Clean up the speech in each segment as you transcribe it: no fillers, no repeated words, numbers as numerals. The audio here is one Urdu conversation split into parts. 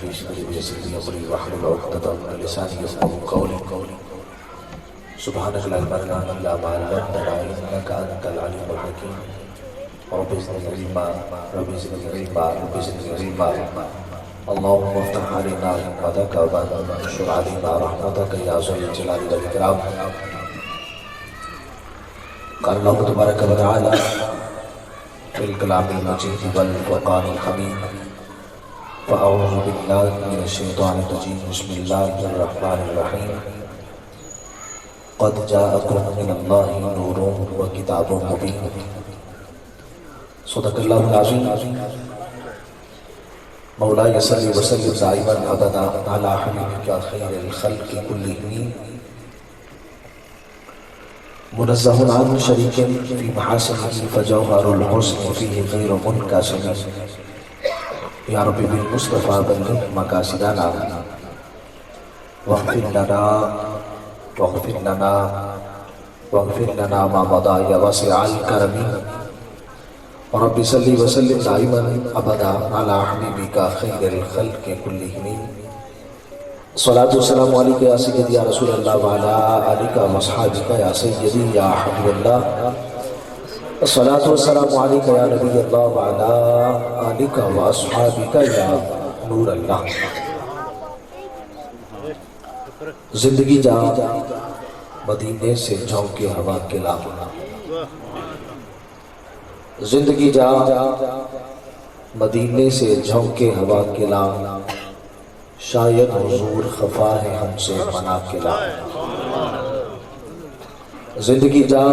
في صدري ويسر لي أمري واحلل عقدة من لساني يفقهوا قولي سبحانك لا علم لنا إلا ما علمتنا إنك أنت العليم الحكيم رب زدني علما رب زدني علما اللهم افتح علينا حكمتك وانشر علينا رحمتك يا ذا الجلال والإكرام. قال الله تبارك وتعالى في الكلام المجيد والفرقان الحميد فأعوذ بالله من الشيطان الرجيم بسم الله الرحمن الرحيم قد جاءكم من الله نور وكتاب مبين صدق الله العظيم. مولاي صل وسلم دائما ابدا على حبيبك خير الخلق كلهم منزه عن شريك في محاسنه فجوهر الحسن فيه غير منكسر. يا رب بالمصطفى بلغ مقاصدنا واغفر لنا ما مضى يا واسع الكرم. رب صل وسلم دائما ابدا على حبيبك خير الخلق كلهم. الصلاة والسلام عليك يا سيدي يا رسول الله وعلى آلك وأصحابك يا سيدي يا حبيب الله. الصلاة والسلام عليك يا نبي الله وعلى آلك وأصحابك يا نور اللہ. زندگی جا مدینے سے جھونکے ہوا کے لاغنا، زندگی جا مدینے سے جھونکے ہوا کے لاغنا، شاید حضور خفا ہے ہم سے منا کے لاغنا. زندگی جا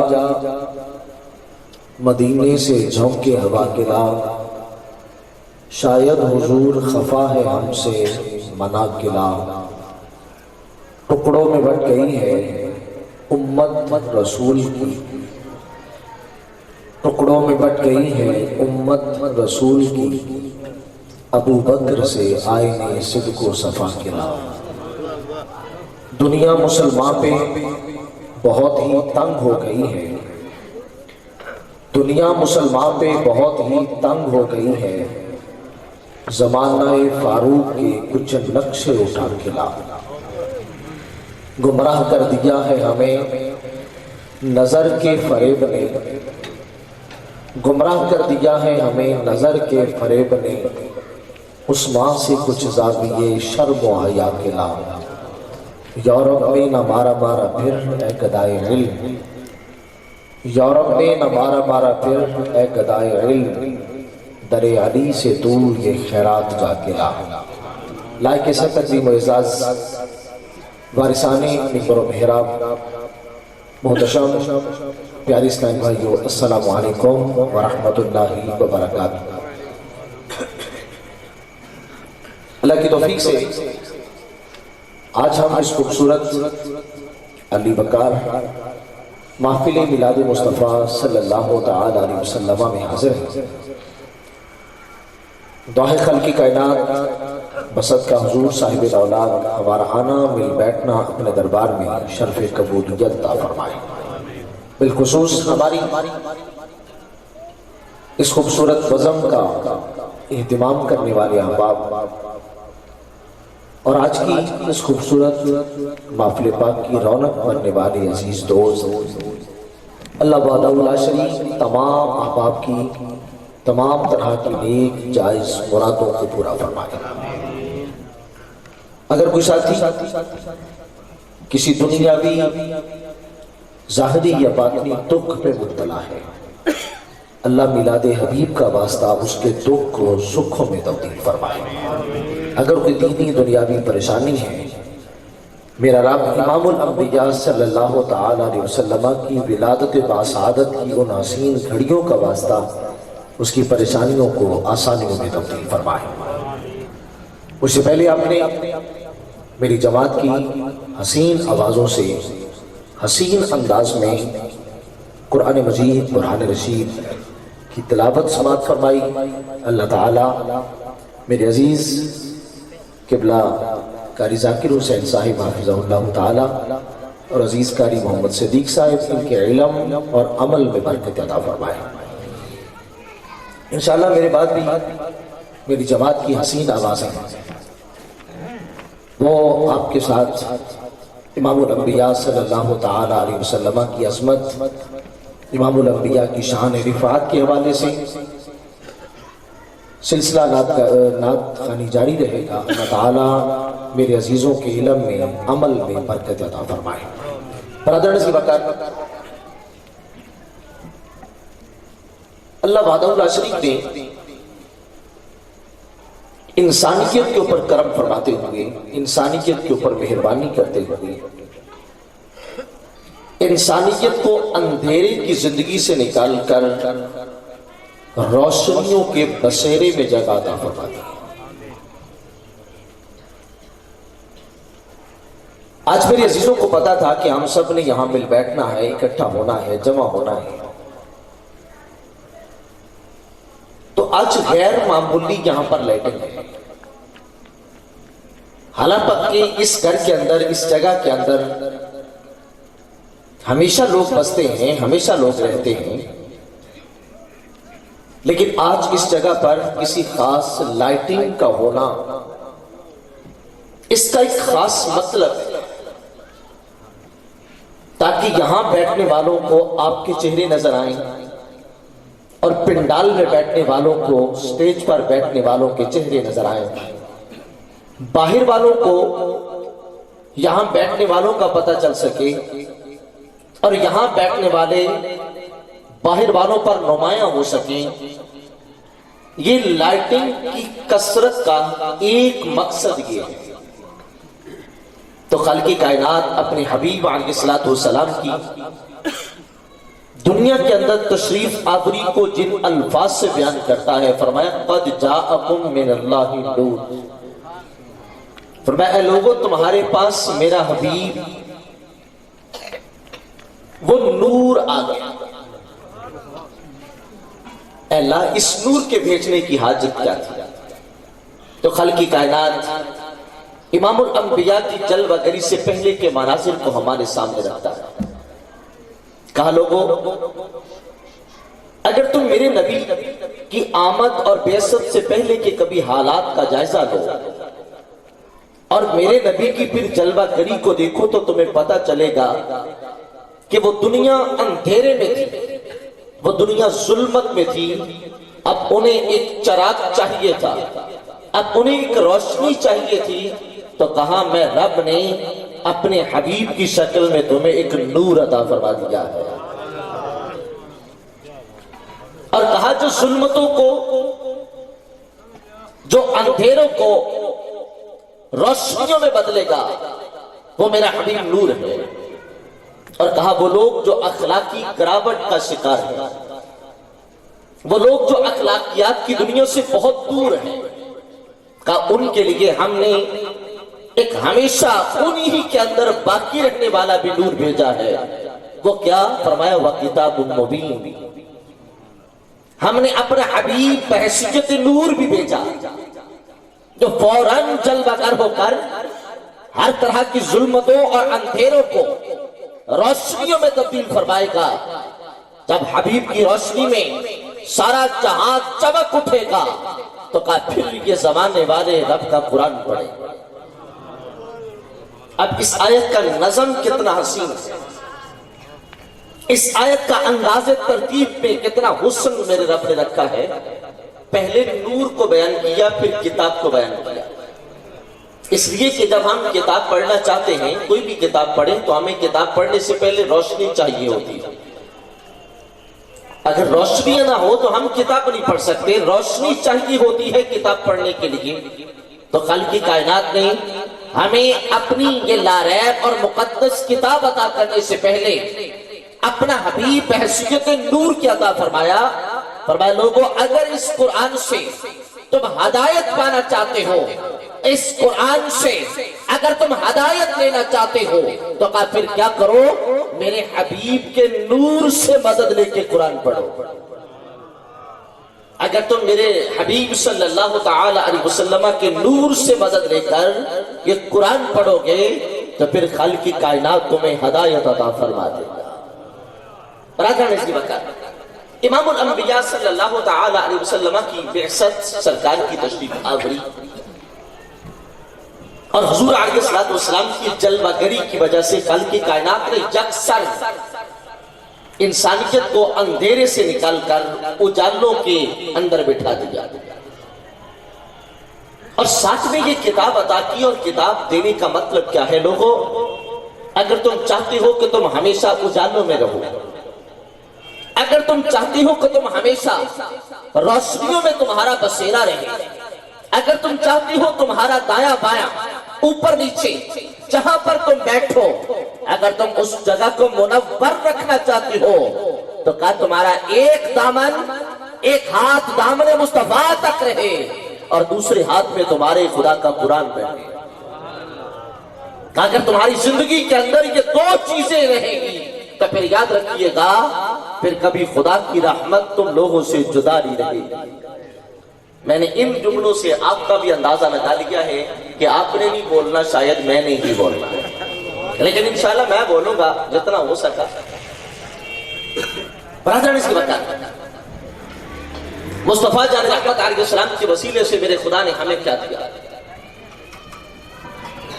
مدینے سے جھونکے ہوا کے لاغنا، شاید حضور خفا ہے ہم سے منا کے لاغنا. ٹکڑوں میں بٹ گئی ہے امت رسول کی، ٹکڑوں میں بٹ گئی ہے امت رسول کی، ابو بکر سے آئینے صدق و صفا کے لاغنا. دنیا مسلمان پہ بہت ہی تنگ ہو گئی ہے، دنیا مسلمان پہ بہت ہی تنگ ہو گئی ہے، زمانہ فاروق کے کچھ نقشے اٹھا کے لاغنا. گمراہ کر دیا ہے ہمیں نظر کے فریب نے، گمراہ کر دیا ہے ہمیں نظر کے فریب نے، اس ماں سے کچھ زاویے شرم و حیا کے لاغنا. یورپ میں نہ مارا پھر اے گدائے علم، یورپ میں نہ مارا پھر اے گدائے علم، در علی سے دور یہ خیرات جا کے لاغنا. لائق سے تقدیم و اعزاز وارثان منبر و محراب محتشم پیاری اسلام بھائیو، السلام علیکم ورحمۃ اللہ وبرکاتہ. اللہ کی توفیق سے آج ہم اس خوبصورت علی بکار محفل میلاد مصطفیٰ صلی اللہ تعالی علیہ وسلم میں حاضر ہیں. دعائے خلق کائنات بسط کا حضور صاحب الاولاد ہمارا آنا مل بیٹھنا اپنے دربار میں شرف قبولیت عطا فرمائے. بالخصوص ہماری اس خوبصورت بزم کا اہتمام کرنے والے احباب اور آج کی اس خوبصورت محفل پاک کی رونق بننے والے عزیز دوست، اللہ وحدہ لا شریک تمام احباب کی تمام طرح کی نیک جائز مرادوں کو پورا فرمائے. اگر کوئی ساتھی کسی دنیاوی ظاہری یا باطنی دکھ پہ مبتلا ہے، اللہ میلاد حبیب کا واسطہ اس کے دکھ کو سکھوں میں تبدیل فرمائے. اگر کوئی دینی دنیاوی پریشانی ہے، میرا رب امام الانبیاء صلی اللہ تعالی علیہ وسلم کی ولادت باسعادت کی ان حسین گھڑیوں کا واسطہ اس کی پریشانیوں کو آسانیوں میں تبدیل فرمائے. اس سے پہلے آپ نے میری جماعت کی حسین آوازوں سے حسین انداز میں قرآن مجید برہان رشید کی تلاوت سماعت فرمائی. اللہ تعالیٰ میرے عزیز قبلہ قاری ذاکر حسین صاحب حافظہ اللہ تعالیٰ اور عزیز قاری محمد صدیق صاحب ان کے علم اور عمل میں برکت عطا فرمائے. انشاءاللہ میرے بعد بھی میری جماعت کی حسین آوازیں وہ آپ کے ساتھ امام الانبیاء صلی اللہ تعالی علیہ وسلم کی عظمت، امام الانبیاء کی شان رفعت کے حوالے سے سلسلہ نعت خوانی جاری رہے گا۔ اللہ تعالیٰ میرے عزیزوں کے علم میں، عمل میں برکت عطا فرمائے۔ برادران سی وقت اللہ وحدہ لا شریک نے انسانیت کے اوپر کرم فرماتے ہوئے، انسانیت کے اوپر مہربانی کرتے ہوئے انسانیت کو اندھیرے کی زندگی سے نکال کر روشنیوں کے بسیرے میں جگہ عطا فرماتے ہیں۔ آج میرے عزیزوں کو پتا تھا کہ ہم سب نے یہاں مل بیٹھنا ہے، اکٹھا ہونا ہے، جمع ہونا ہے، تو آج غیر معمولی یہاں پر لائٹنگ ہے۔ حالانکہ اس گھر کے اندر، اس جگہ کے اندر ہمیشہ لوگ بستے ہیں، ہمیشہ لوگ رہتے ہیں، لیکن آج اس جگہ پر کسی خاص لائٹنگ کا ہونا، اس کا ایک خاص مطلب ہے، تاکہ یہاں بیٹھنے والوں کو آپ کے چہرے نظر آئیں اور پنڈال میں بیٹھنے والوں کو، سٹیج پر بیٹھنے والوں کے چہرے نظر آئیں، باہر والوں کو یہاں بیٹھنے والوں کا پتہ چل سکے اور یہاں بیٹھنے والے باہر والوں پر نمایاں ہو سکیں۔ یہ لائٹنگ کی کثرت کا ایک مقصد یہ ہے۔ تو خالق کائنات اپنے حبیب علیہ السلام کی دنیا کے اندر تشریف آوری کو جن الفاظ سے بیان کرتا ہے، فرمایا قد جاءکم من اللہ نور، فرمایا اے لوگوں تمہارے پاس میرا حبیب وہ نور آ گیا۔ اے اللہ اس نور کے بھیجنے کی حاجت کیا تھی؟ تو خالق کائنات امام الانبیاء کی جلوہ گری سے پہلے کے مناظر کو ہمارے سامنے رکھتا ہے۔ کہا لوگوں اگر تم میرے نبی کی آمد اور بعثت سے پہلے کے کبھی حالات کا جائزہ لو اور میرے نبی کی پھر جلوہ گری کو دیکھو تو تمہیں پتہ چلے گا کہ وہ دنیا اندھیرے میں تھی، وہ دنیا ظلمت میں تھی، اب انہیں ایک چراغ چاہیے تھا، اب انہیں ایک روشنی چاہیے تھی، تو کہا میں رب نے اپنے حبیب کی شکل میں تمہیں ایک نور عطا فرما دیا ہے، اور کہا جو ظلمتوں کو، جو اندھیروں کو روشنیوں میں بدلے گا وہ میرا حبیب نور ہے، اور کہا وہ لوگ جو اخلاقی گراوٹ کا شکار ہیں، وہ لوگ جو اخلاقیات کی دنیا سے بہت دور ہیں، کہا ان کے لیے ہم نے ایک ہمیشہ انہی ہی کے اندر باقی رہنے والا بھی نور بھیجا ہے۔ وہ کیا؟ فرمایا وَكِتَابٌ مُبِينٌ، ہم نے اپنا حبیب بحیثیت نور بھی بھیجا جو فوراً جلوہ گر ہو کر ہر طرح کی ظلمتوں اور اندھیروں کو روشنیوں میں تبدیل فرمائے گا۔ جب حبیب کی روشنی میں سارا جہاں چمک اٹھے گا تو کہا پھر یہ زمانے والے رب کا قرآن پڑھے۔ اب اس آیت کا نظم کتنا حسین ہے، اس آیت کا انداز ترتیب میں کتنا حسن میرے رب نے رکھا ہے۔ پہلے نور کو بیان کیا، پھر کتاب کو بیان کیا، اس لیے کہ جب ہم کتاب پڑھنا چاہتے ہیں، کوئی بھی کتاب پڑھیں تو ہمیں کتاب پڑھنے سے پہلے روشنی چاہیے ہوتی ہے۔ اگر روشنی نہ ہو تو ہم کتاب نہیں پڑھ سکتے، روشنی چاہیے ہوتی ہے کتاب پڑھنے کے لیے۔ تو خالق کائنات نے ہمیں اپنی یہ لاریب اور مقدس کتاب عطا کرنے سے پہلے اپنا حبیب بحیثیت نور کی عطا فرمایا۔ فرمایا لوگوں اگر اس قرآن سے تم ہدایت پانا چاہتے ہو، اس قرآن سے اگر تم ہدایت لینا چاہتے ہو تو کہا پھر کیا کرو؟ میرے حبیب کے نور سے مدد لے کے قرآن پڑھو۔ اگر تم میرے حبیب صلی اللہ تعالی علیہ وسلم کے نور سے مدد لے کر یہ قرآن پڑھو گے تو پھر خالق کی کائنات تمہیں ہدایت عطا فرما دے گا۔ راجہ نزدی وقت امام الانبیاء صلی اللہ تعالی علیہ وسلم کی بعثت، سرکار کی تشریف آوری، اور حضور علیہ السلام کی جلوہ گری کی وجہ سے خالق کائنات نے یکسر انسانیت کو اندھیرے سے نکال کر اجالوں کے اندر بٹھا دیا اور ساتھ میں یہ کتاب عطا کی. اور کتاب دینے کا مطلب کیا ہے لوگوں؟ اگر تم چاہتے ہو کہ تم ہمیشہ اجالوں میں رہو، اگر تم چاہتے ہو کہ تم ہمیشہ روشنیوں میں تمہارا بسیرا رہے، اگر تم چاہتے ہو تمہارا دایاں بایاں اوپر نیچے جہاں پر تم بیٹھو اگر تم اس جگہ کو منور رکھنا چاہتے ہو تو کہا تمہارا ایک دامن، ایک ہاتھ دامن مصطفیٰ تک رہے اور دوسرے ہاتھ میں تمہارے خدا کا قرآن بیٹھے. اگر تمہاری زندگی کے اندر یہ دو چیزیں رہیں گی تو پھر یاد رکھیے گا پھر کبھی خدا کی رحمت تم لوگوں سے جدا نہیں رہے گی. میں نے ان جملوں سے آپ کا بھی اندازہ لگا لیا ہے کہ آپ نے نہیں بولنا، شاید میں نے ہی بولنا، لیکن انشاءاللہ میں بولوں گا جتنا ہو سکا. برادران اس کی بات مصطفیٰ جان رحمت علیہ السلام کے وسیلے سے میرے خدا نے ہمیں کیا دیا.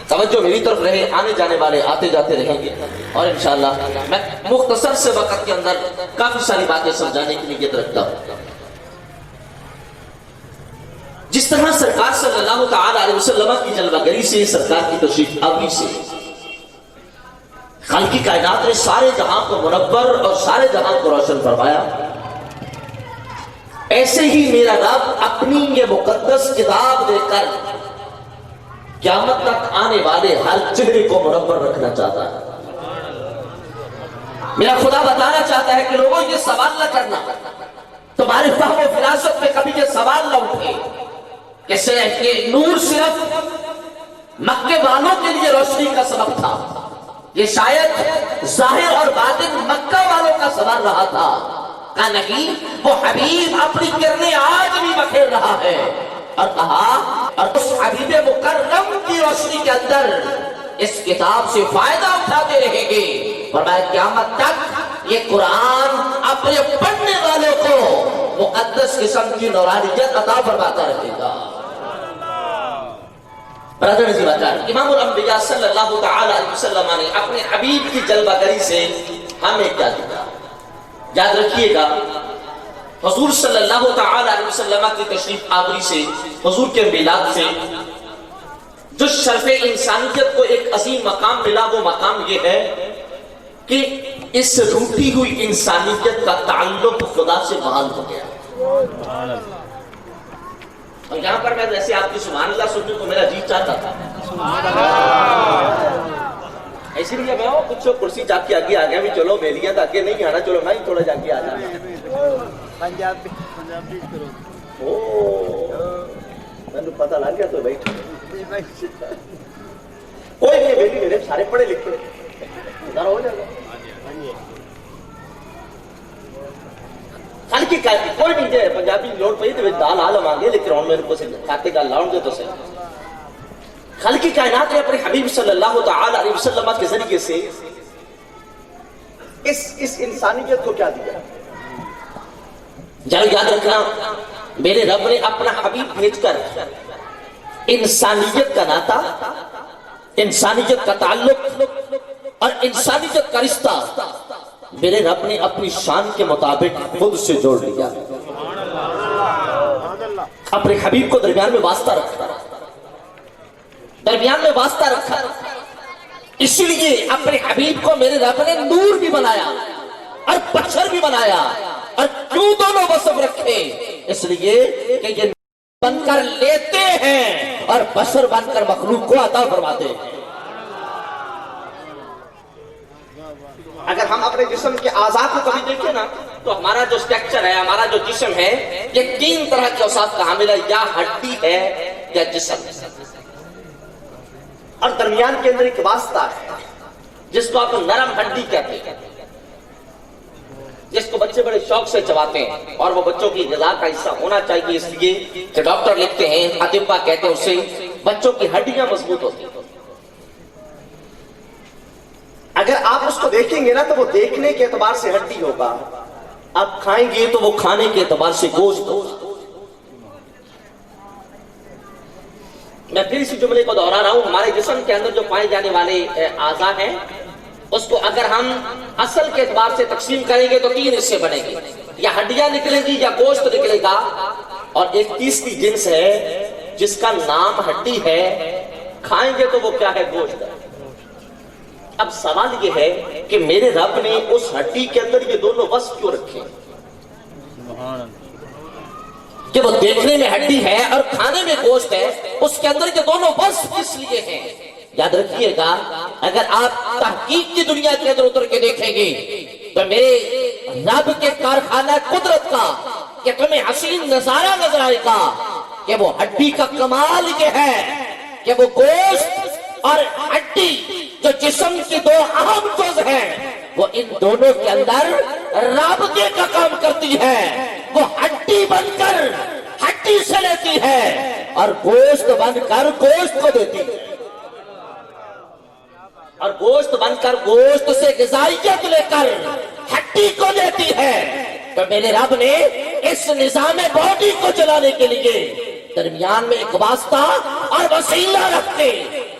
توجہ میری طرف رہے، آنے جانے والے آتے جاتے رہیں گے اور انشاءاللہ میں مختصر سے وقت کے اندر کافی ساری باتیں سمجھانے کی نیت رکھتا ہوں. جس طرح سرکار صلی اللہ تعالی علیہ وسلم کی جلوہ گری سے، سرکار کی تشریف آوری سے خالق کائنات نے سارے جہاں کو منور اور سارے جہاں کو روشن فرمایا، ایسے ہی میرا رب اپنی یہ مقدس کتاب دے کر قیامت تک آنے والے ہر چہرے کو منور رکھنا چاہتا ہے. میرا خدا بتانا چاہتا ہے کہ لوگوں یہ سوال نہ کرنا، تمہارے فہم و فراست میں کبھی یہ سوال نہ اٹھے کہ نور صرف مکے والوں کے لیے روشنی کا سبب تھا. یہ شاید ظاہر اور باطن مکہ والوں کا سوال رہا تھا. کہا نہیں، وہ حبیب اپنی کرنیں آج بھی بکھیر رہا ہے. اور کہا اور اس حبیب مکرم کی روشنی کے اندر اس کتاب سے فائدہ اٹھاتے رہیں گے. فرمایا قیامت تک یہ قرآن اپنے پڑھنے والوں کو مقدس قسم کی نورانیت عطا فرماتا رہے گا. برادر عزیز بات، امام الانبیاء صلی اللہ تعالی علیہ وسلم نے اپنے حبیب کی جلوہ گری سے ہمیں کیا دیا؟ یاد رکھیے گا حضور صلی اللہ تعالی علیہ وسلم کی تشریف آوری سے، حضور کے میلاد سے جو شرف انسانیت کو ایک عظیم مقام ملا، وہ مقام یہ ہے کہ اس روٹی ہوئی انسانیت کا تعلق خدا سے بحال ہو گیا. اور یہاں پر میں جیسے آپ کی سبحان اللہ سنوں تو میرا جی چاہتا تھا، اسی لیے میں کچھ کرسی جا کے آگے آ گیا بھی چلو میلیاں تو آگے نہیں آنا، چلو میں ہی تھوڑا جا کے آ جانا. پنجابی میں نے پتہ لگ گیا تو بھائی کوئی نہیں بیٹی میرے سارے پڑھے لکھے ادھر ہو جائے گا. خالقی کوئی نہیں جائے پنجابی لوڑ پئی تو دال آل مانگے لیکن ہوں میرے کو سے کھاتے کا لاؤں گے تو سے. خالقی کائنات نے اپنے حبیب صلی اللہ تعالی علیہ وسلم کے ذریعے سے اس انسانیت کو کیا دیا؟ جب یاد رکھنا میرے رب نے اپنا حبیب بھیج کر انسانیت کا ناتا، انسانیت کا تعلق اور انسانیت کا رشتہ میرے رب نے اپنی شان کے مطابق خود سے جوڑ لیا. اپنے حبیب کو درمیان میں واسطہ رکھا، درمیان میں واسطہ رکھا. اسی لیے اپنے حبیب کو میرے رب نے نور بھی بنایا اور بشر بھی بنایا. اور کیوں دونوں وصف رکھے؟ اس لیے کہ یہ بن کر لیتے ہیں اور بشر بن کر مخلوق کو عطا فرماتے ہیں. اگر ہم اپنے جسم کے اعضاء کو کبھی دیکھیں نا تو ہمارا جو سٹرکچر ہے، ہمارا جو جسم ہے، یہ 3 طرح کے اوصاف کا حامل ہے، یا ہڈی ہے یا جسم، اور درمیان کے اندر ایک واسطہ ہے جس کو آپ نرم ہڈی کہتے ہیں، جس کو بچے بڑے شوق سے چباتے ہیں اور وہ بچوں کی غذا کا حصہ ہونا چاہیے. اس لیے کہ ڈاکٹر لکھتے ہیں، اطباء کہتے ہیں اس سے بچوں کی ہڈیاں مضبوط ہوتی ہیں. اگر آپ اس کو دیکھیں گے نا تو وہ دیکھنے کے اعتبار سے ہڈی ہوگا، آپ کھائیں گے تو وہ کھانے کے اعتبار سے گوشت ہوگا. میں پھر اسی جملے کو دہرا رہا ہوں، ہمارے جسم کے اندر جو پائے جانے والے اعضاء ہیں اس کو اگر ہم اصل کے اعتبار سے تقسیم کریں گے تو 3 حصے بنیں گے، یا ہڈیاں نکلیں گی یا گوشت نکلے گا، اور ایک تیسری جنس ہے جس کا نام ہڈی ہے، کھائیں گے تو وہ کیا ہے؟ گوشت ہے۔ اب سوال یہ ہے کہ میرے رب نے اس ہڈی کے اندر یہ دونوں وصف کیوں رکھے کہ وہ دیکھنے میں ہڈی ہے اور کھانے میں گوشت ہے؟ اس کے اندر یہ دونوں وصف کس لیے ہیں؟ یاد رکھیے گا، اگر آپ تحقیق کی دنیا کے اندر اتر کے دیکھیں گے تو میرے رب کے کارخانہ قدرت کا کہ تمہیں حسین نظارہ نظر آئے گا کہ وہ ہڈی کا کمال یہ ہے کہ وہ گوشت اور ہڈی جو جسم کی 2 اہم جز ہیں، وہ ان دونوں کے اندر رابطے کا کام کرتی ہے۔ وہ ہڈی بن کر ہڈی سے لیتی ہے اور گوشت بن کر گوشت کو دیتی ہے، اور گوشت بن کر گوشت سے غذائیت لے کر ہڈی کو دیتی ہے۔ تو میرے رب نے اس نظام باڈی کو چلانے کے لیے درمیان میں ایک واسطہ اور وسیلہ رکھتے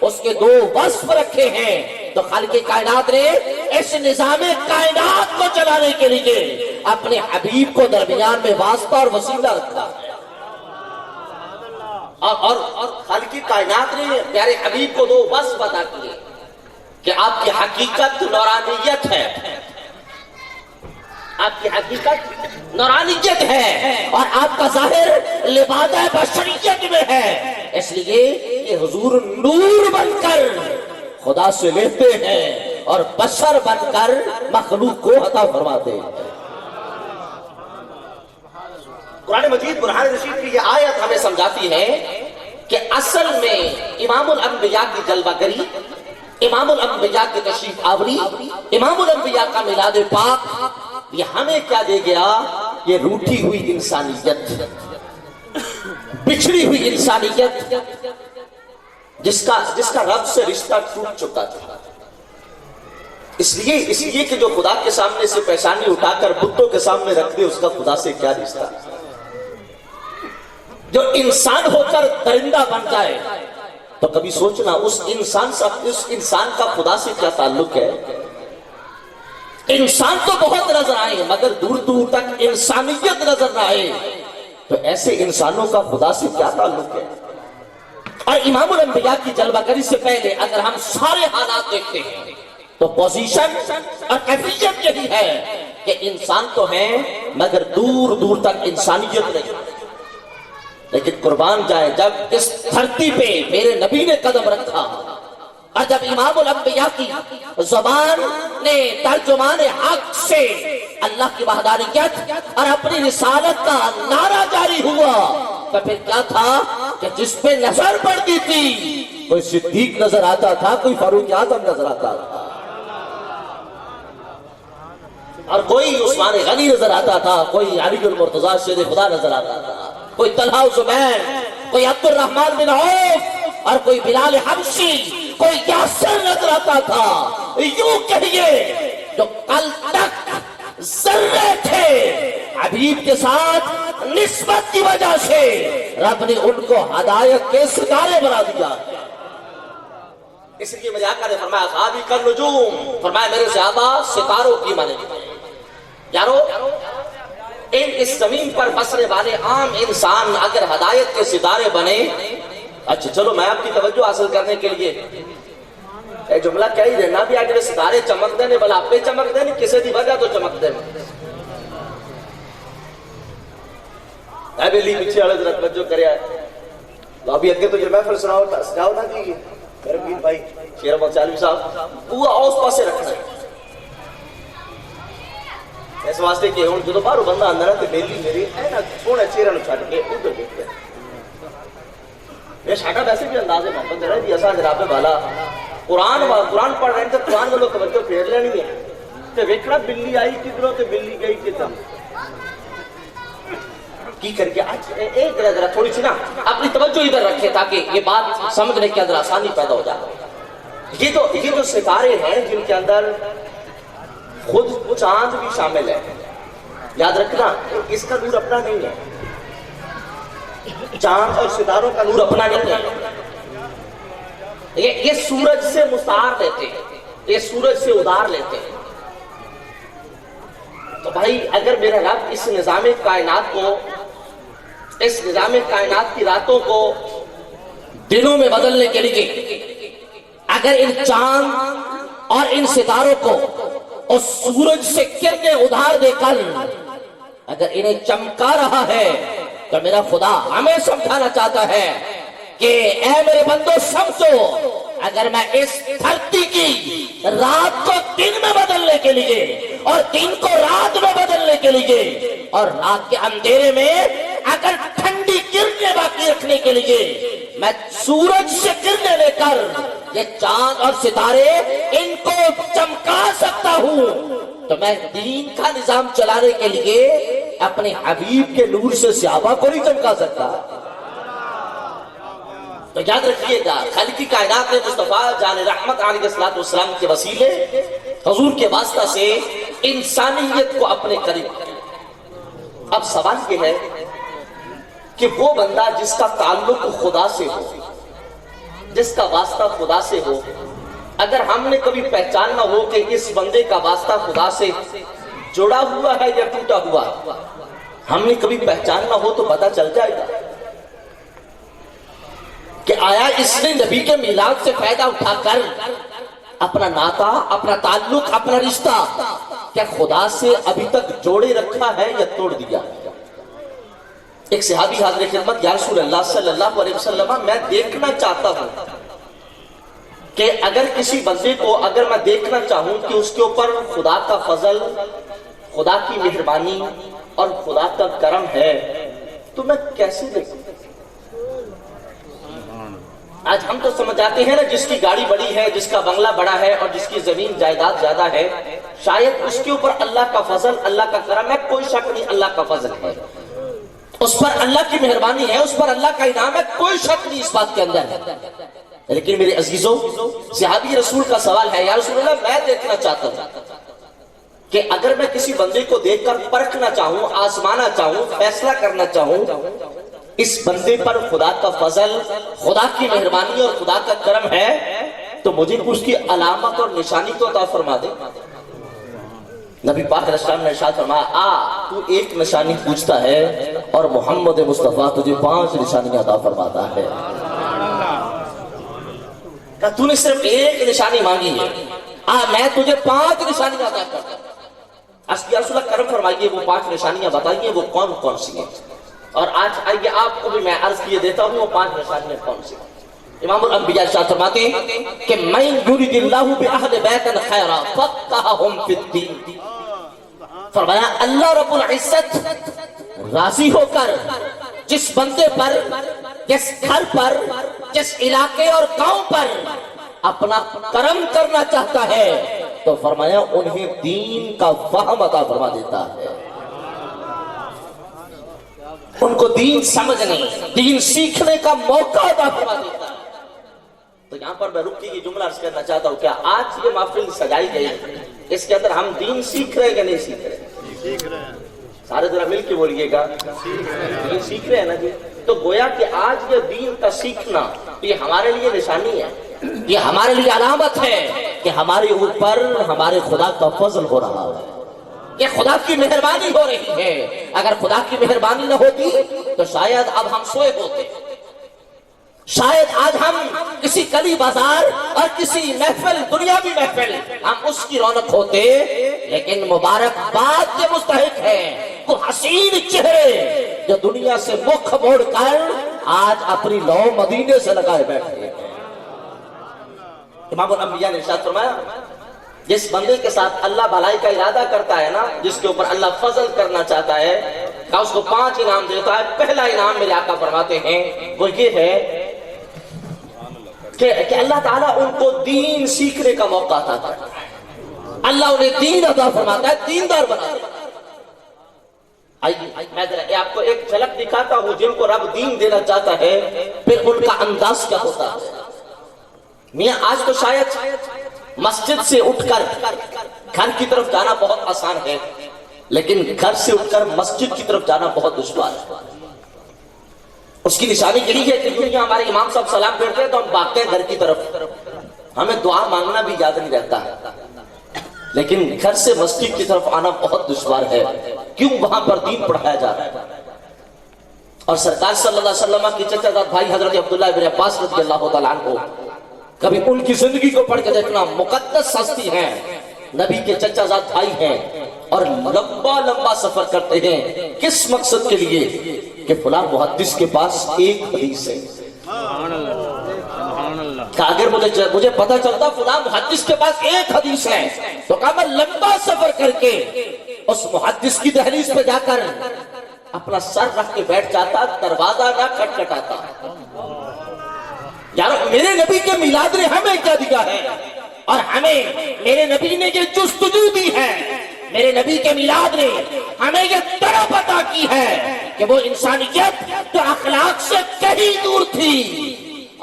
اس کے 2 وصف رکھے ہیں۔ تو خالق کائنات نے اس نظام کائنات کو چلانے کے لیے اپنے حبیب کو درمیان میں واسطہ اور وسیلہ رکھا، اور خالق کائنات نے پیارے حبیب کو 2 وصف عطا کیے کہ آپ کی حقیقت نورانیت ہے، آپ کی حقیقت نورانیت ہے اور آپ کا ظاہر لبادہ بشریت میں ہے، اس لیے کہ حضور نور بن کر خدا سے لیتے ہیں اور بشر بن کر مخلوق کو عطا فرماتے ہیں۔ قرآن مجید برہان رشید کی یہ آیت ہمیں سمجھاتی ہے کہ اصل میں امام الانبیاء کی جلوہ گری، امام الانبیاء کی تشریف آوری، امام الانبیاء کا میلاد پاک، یہ ہمیں کیا دے گیا؟ یہ روٹھی ہوئی انسانیت، بچھڑی ہوئی انسانیت، جس کا رب سے رشتہ ٹوٹ چکا تھا۔ اس لیے کہ جو خدا کے سامنے سے پیشانی اٹھا کر بتوں کے سامنے رکھ دے، اس کا خدا سے کیا رشتہ؟ جو انسان ہو کر درندہ بن جائے تو کبھی سوچنا اس انسان کا خدا سے کیا تعلق ہے؟ انسان تو بہت نظر آئے مگر دور دور تک انسانیت نظر نہ آئے، تو ایسے انسانوں کا خدا سے کیا تعلق ہے؟ اور امام الانبیاء کی جلوہ گری سے پہلے اگر ہم سارے حالات دیکھتے ہیں تو پوزیشن اور کیفیت یہی ہے کہ انسان تو ہیں مگر دور دور تک انسانیت نہیں۔ لیکن قربان جائے، جب اس دھرتی پہ میرے نبی نے قدم رکھا اور جب امام الانبیاء کی زبان نے ترجمان حق سے اللہ کی وحدانیت اور اپنی رسالت کا نعرہ جاری ہوا، تو پھر کیا تھا کہ جس پہ نظر پڑتی تھی کوئی صدیق نظر آتا تھا، کوئی فاروق اعظم نظر آتا تھا، اور کوئی عثمان غنی نظر آتا تھا، کوئی علی المرتضیٰ شیر خدا نظر آتا تھا، کوئی طلحہ زبیر، کوئی عبد الرحمن بن عوف، اور کوئی بلال حبشی، کوئی یاسر نظر آتا تھا۔ یوں کہیے جو کل تک ذرے تھے، حبیب کے ساتھ نسبت کی وجہ سے رب نے ان کو ہدایت کے ستارے بنا دیا۔ اس لیے میرے آقا نے فرمایا صحابی کا نجوم، فرمایا میرے صحابہ ستاروں کی مانند۔ یارو اس زمین پر بسنے والے عام انسان اگر ہدایت کے ستارے بنے، اچھا چلو میں آپ کی توجہ حاصل کرنے کے لیے اے جملہ کہہ ہی دینا بھی آگے ستارے چمک دینے بلا پہ چمک دینے کسے دی وجہ تو چمک دینے۔ اے بیلی پیچھے والے ذرا توجہ کرے آئے لو ابھی اگے تو یہ محفل سناؤ نا جی میرے پیر بھائی شیر احمد چالوی صاحب پورا آس پاسے رکھنا ہے اس واسطے کہ ہوں جو باہروں بندہ اندر ہے تو بیلی میری اے نا سونے چہرے نو چھڈ کے ادھر دیکھتے ہیں۔ یہ شاٹا ویسے بھی انداز محبت ہے جی اساں جناب والا قرآن پڑھ رہے ہیں تو قرآن والوں توجہ پھیر لینی ہے تے ویکھنا بلی آئی کدھروں تے بلی گئی کدھر کی کر کے آج ایک ذرا تھوڑی سی نا اپنی توجہ ادھر رکھے تاکہ یہ بات سمجھنے کے اندر آسانی پیدا ہو جائے۔ یہ جو ستارے ہیں جن کے اندر خود چاند بھی شامل ہے، یاد رکھنا اس کا نور اپنا نہیں ہے، چاند اور ستاروں کا نور اپنا نہیں ہے، یہ سورج سے مسار لیتے ہیں، یہ سورج سے ادار لیتے ہیں. تو بھائی اگر میرا رب اس نظام کائنات کو، اس نظام کائنات کی راتوں کو دنوں میں بدلنے کے لیے اگر ان چاند اور ان ستاروں کو اس سورج سے کرنیں ادھار دے کر اگر انہیں چمکا رہا ہے تو میرا خدا ہمیں سمجھانا چاہتا ہے کہ اے میرے بندو سمجھو، اگر میں اس دھرتی کی رات کو دن میں بدلنے کے لیے اور دن کو رات میں بدلنے کے لیے اور رات کے اندھیرے میں اگر ٹھنڈی کرنیں باقی رکھنے کے لیے میں سورج سے کرنیں لے کر یہ چاند اور ستارے ان کو چمکا سکتا ہوں، تو میں دین کا نظام چلانے کے لیے اپنے حبیب کے نور سے صحابہ کو نہیں چمکا سکتا. تو یاد رکھیے گا، خالق کائنات نے مصطفیٰ جان رحمت علیہ السلام کے وسیلے حضور کے واسطہ سے انسانیت کو اپنے قریب کیا. اب سوال یہ ہے کہ وہ بندہ جس کا تعلق خدا سے ہو، جس کا واسطہ خدا سے ہو، اگر ہم نے کبھی پہچاننا ہو کہ اس بندے کا واسطہ خدا سے جڑا ہوا ہے یا ٹوٹا ہوا، ہم نے کبھی پہچاننا ہو تو پتہ چل جائے گا کہ آیا اس نے نبی کے میلاد سے فائدہ اٹھا کر اپنا ناتا، اپنا تعلق، اپنا رشتہ کیا خدا سے ابھی تک جوڑے رکھا ہے یا توڑ دیا؟ ایک صحابی حاضر خدمت، یا رسول اللہ صلی اللہ علیہ وسلم، میں دیکھنا چاہتا ہوں کہ اگر کسی بندے کو اگر میں دیکھنا چاہوں کہ اس کے اوپر خدا کا فضل، خدا کی مہربانی اور خدا کا کرم ہے تو میں کیسے دیکھوں؟ آج ہم تو سمجھ جاتے ہیں نا، جس کی گاڑی بڑی ہے، جس کا بنگلہ بڑا ہے اور جس کی زمین جائیداد زیادہ ہے، شاید اس کے اوپر اللہ کا فضل، اللہ کا کرم ہے، کوئی شک نہیں اللہ کا فضل ہے، اس پر اللہ کی مہربانی ہے، اس پر اللہ کا انعام ہے، کوئی شک نہیں اس بات کے اندر ہے. لیکن میرے عزیزوں، صحابی رسول کا سوال ہے، یا رسول اللہ میں دیکھنا چاہتا ہوں کہ اگر میں کسی بندے کو دیکھ کر پرکھنا چاہوں، آزمانا چاہوں، فیصلہ کرنا چاہوں اس بندے پر خدا کا فضل، خدا کی مہربانی اور خدا کا کرم ہے تو مجھے اس کی علامت اور نشانی تو عطا فرما دے. نبی پاک علیہ السلام نے ارشاد فرمایا، تو ایک نشانی پوچھتا ہے اور محمد مصطفیٰ تجھے 5 نشانیاں عطا فرماتا ہے. کہ تو نے صرف ایک نشانی مانگی ہے، میں تجھے 5 نشانیاں عطا کرتا ہوں. یا رسول اللہ کرم فرمائیے، وہ 5 نشانیاں بتائیے وہ کون کون سی ہیں. اور آج آئیے آپ کو بھی میں عرض کیے دیتا ہوں وہ 5 نشانیاں کون سی ہیں. امام الانبیاء ارشاد فرماتے ہیں کہ من یرید اللہ بأہل بیت خیرا فقہہم فی الدین. فرمایا اللہ رب العزت راضی ہو کر جس بندے پر، جس گھر پر، جس علاقے اور گاؤں پر اپنا کرم کرنا چاہتا ہے تو فرمایا انہیں دین کا فہم عطا فرما دیتا ہے، ان کو دین سمجھنے، دین سیکھنے کا موقع عطا فرما دیتا ہے. تو یہاں پر میں رک کے یہ جملہ عرض کرنا چاہتا ہوں، کیا آج یہ محفل سجائی گئی اس کے اندر ہم دین سیکھ رہے ہیں یا نہیں سیکھ رہے؟ سیکھ رہے ہیں. سارے ذرا مل کے بولیے گا، دین سیکھ رہے ہیں نا جی. تو گویا کہ آج یہ دین کا سیکھنا یہ ہمارے لیے نشانی ہے، یہ ہمارے لیے علامت ہے کہ ہمارے اوپر ہمارے خدا کا فضل ہو رہا ہے، کہ خدا کی مہربانی ہو رہی ہے. اگر خدا کی مہربانی نہ ہوتی تو شاید اب ہم سوئے ہوتے، شاید آج ہم کسی گلی بازار اور کسی محفل، دنیاوی محفل، ہم اس کی رونق ہوتے. لیکن مبارکباد کے مستحق ہے وہ حسین چہرے جو دنیا سے مکھ موڑ کر آج اپنی لو مدینے سے لگائے بیٹھے ہیں. امام الانبیاء نے ارشاد فرمایا، جس بندے کے ساتھ اللہ بھلائی کا ارادہ کرتا ہے نا، جس کے اوپر اللہ فضل کرنا چاہتا ہے، کہ اس کو 5 انعام دیتا ہے. پہلا انعام میرے آقا فرماتے ہیں وہ یہ ہے کہ اللہ تعالیٰ ان کو دین سیکھنے کا موقع عطا کرتا ہے، اللہ انہیں دین عطا فرماتا ہے، دیندار بناتا ہے. آئیے میں ذرا آپ کو ایک جھلک دکھاتا ہوں جن کو رب دین دینا چاہتا ہے پھر ان کا انداز کیا ہوتا ہے. میاں آج تو شاید مسجد سے اٹھ کر گھر کی طرف جانا بہت آسان ہے، لیکن گھر سے اٹھ کر مسجد کی طرف جانا بہت دشوار ہے. اس کی نشانی یہی ہے کہ دنیا ہمارے امام صاحب سلام پھیرتے ہیں تو ہم بھاگتے ہیں گھر کی طرف، ہمیں دعا مانگنا بھی یاد نہیں رہتا ہے، لیکن گھر سے مسجد کی طرف آنا بہت دشوار ہے، کیوں؟ وہاں پر دین پڑھایا جا رہا ہے۔ اور سرکار صلی اللہ علیہ وسلم کی چچا زاد بھائی حضرت عبداللہ ابن عباس رضی اللہ تعالیٰ عنہ، کبھی ان کی زندگی کو پڑھ کے دیکھنا، مقدس ہستی ہیں، نبی کے چچا زاد بھائی ہیں، اور لمبا لمبا سفر کرتے ہیں، کس مقصد کے لیے؟ کہ فلاں محدث کے پاس ایک حدیث ہے، کہ اگر مجھے پتہ چلتا فلاں محدث کے پاس ایک حدیث ہے تو کہا میں لمبا سفر کر کے اس محدث کی دہلیز پہ جا کر اپنا سر رکھ کے بیٹھ جاتا، دروازہ نہ کھٹکھٹاتا۔ یار میرے نبی کے میلاد نے ہمیں کیا دیا ہے، اور ہمیں میرے نبی نے یہ جستجو دی ہے، میرے نبی کے میلاد نے ہمیں یہ طرف عطا کی ہے کہ وہ انسانیت جو اخلاق سے کہیں دور تھی،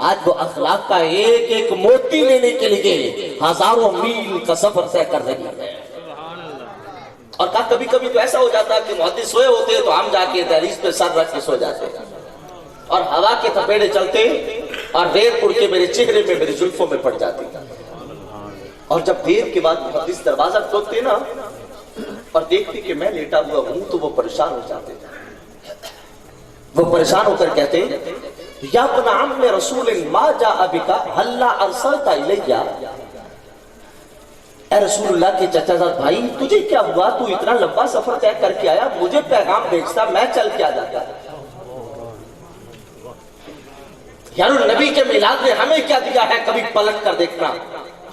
آج وہ اخلاق کا ایک ایک موتی لینے کے لیے ہزاروں میل کا سفر طے کر رہی ہے۔ اور کبھی کبھی تو ایسا ہو جاتا ہے کہ محدث سوئے ہوتے ہیں تو ہم جا کے دہلیز پہ سر رکھ کے سو جاتے ہیں، اور ہوا کے تھپیڑے چلتے اور ریت اڑ کے میرے چہرے میں میری زلفوں میں پڑ جاتی، اور جب دیر کے بعد محدث دروازہ کھولتے نا اور دیکھتے کہ میں لیٹا ہوا ہوں تو وہ پریشان ہو جاتے، وہ پریشان ہو کر کہتے یا ابن عم رسول ما جاء بک هل ارسلت الی، اے رسول اللہ کے چچا زاد بھائی تجھے کیا ہوا، تو اتنا لمبا سفر طے کر کے آیا، مجھے پیغام بھیجتا میں چل کے آ جاتا۔ یار نبی کے میلاد نے ہمیں کیا دیا ہے، کبھی پلٹ کر دیکھنا۔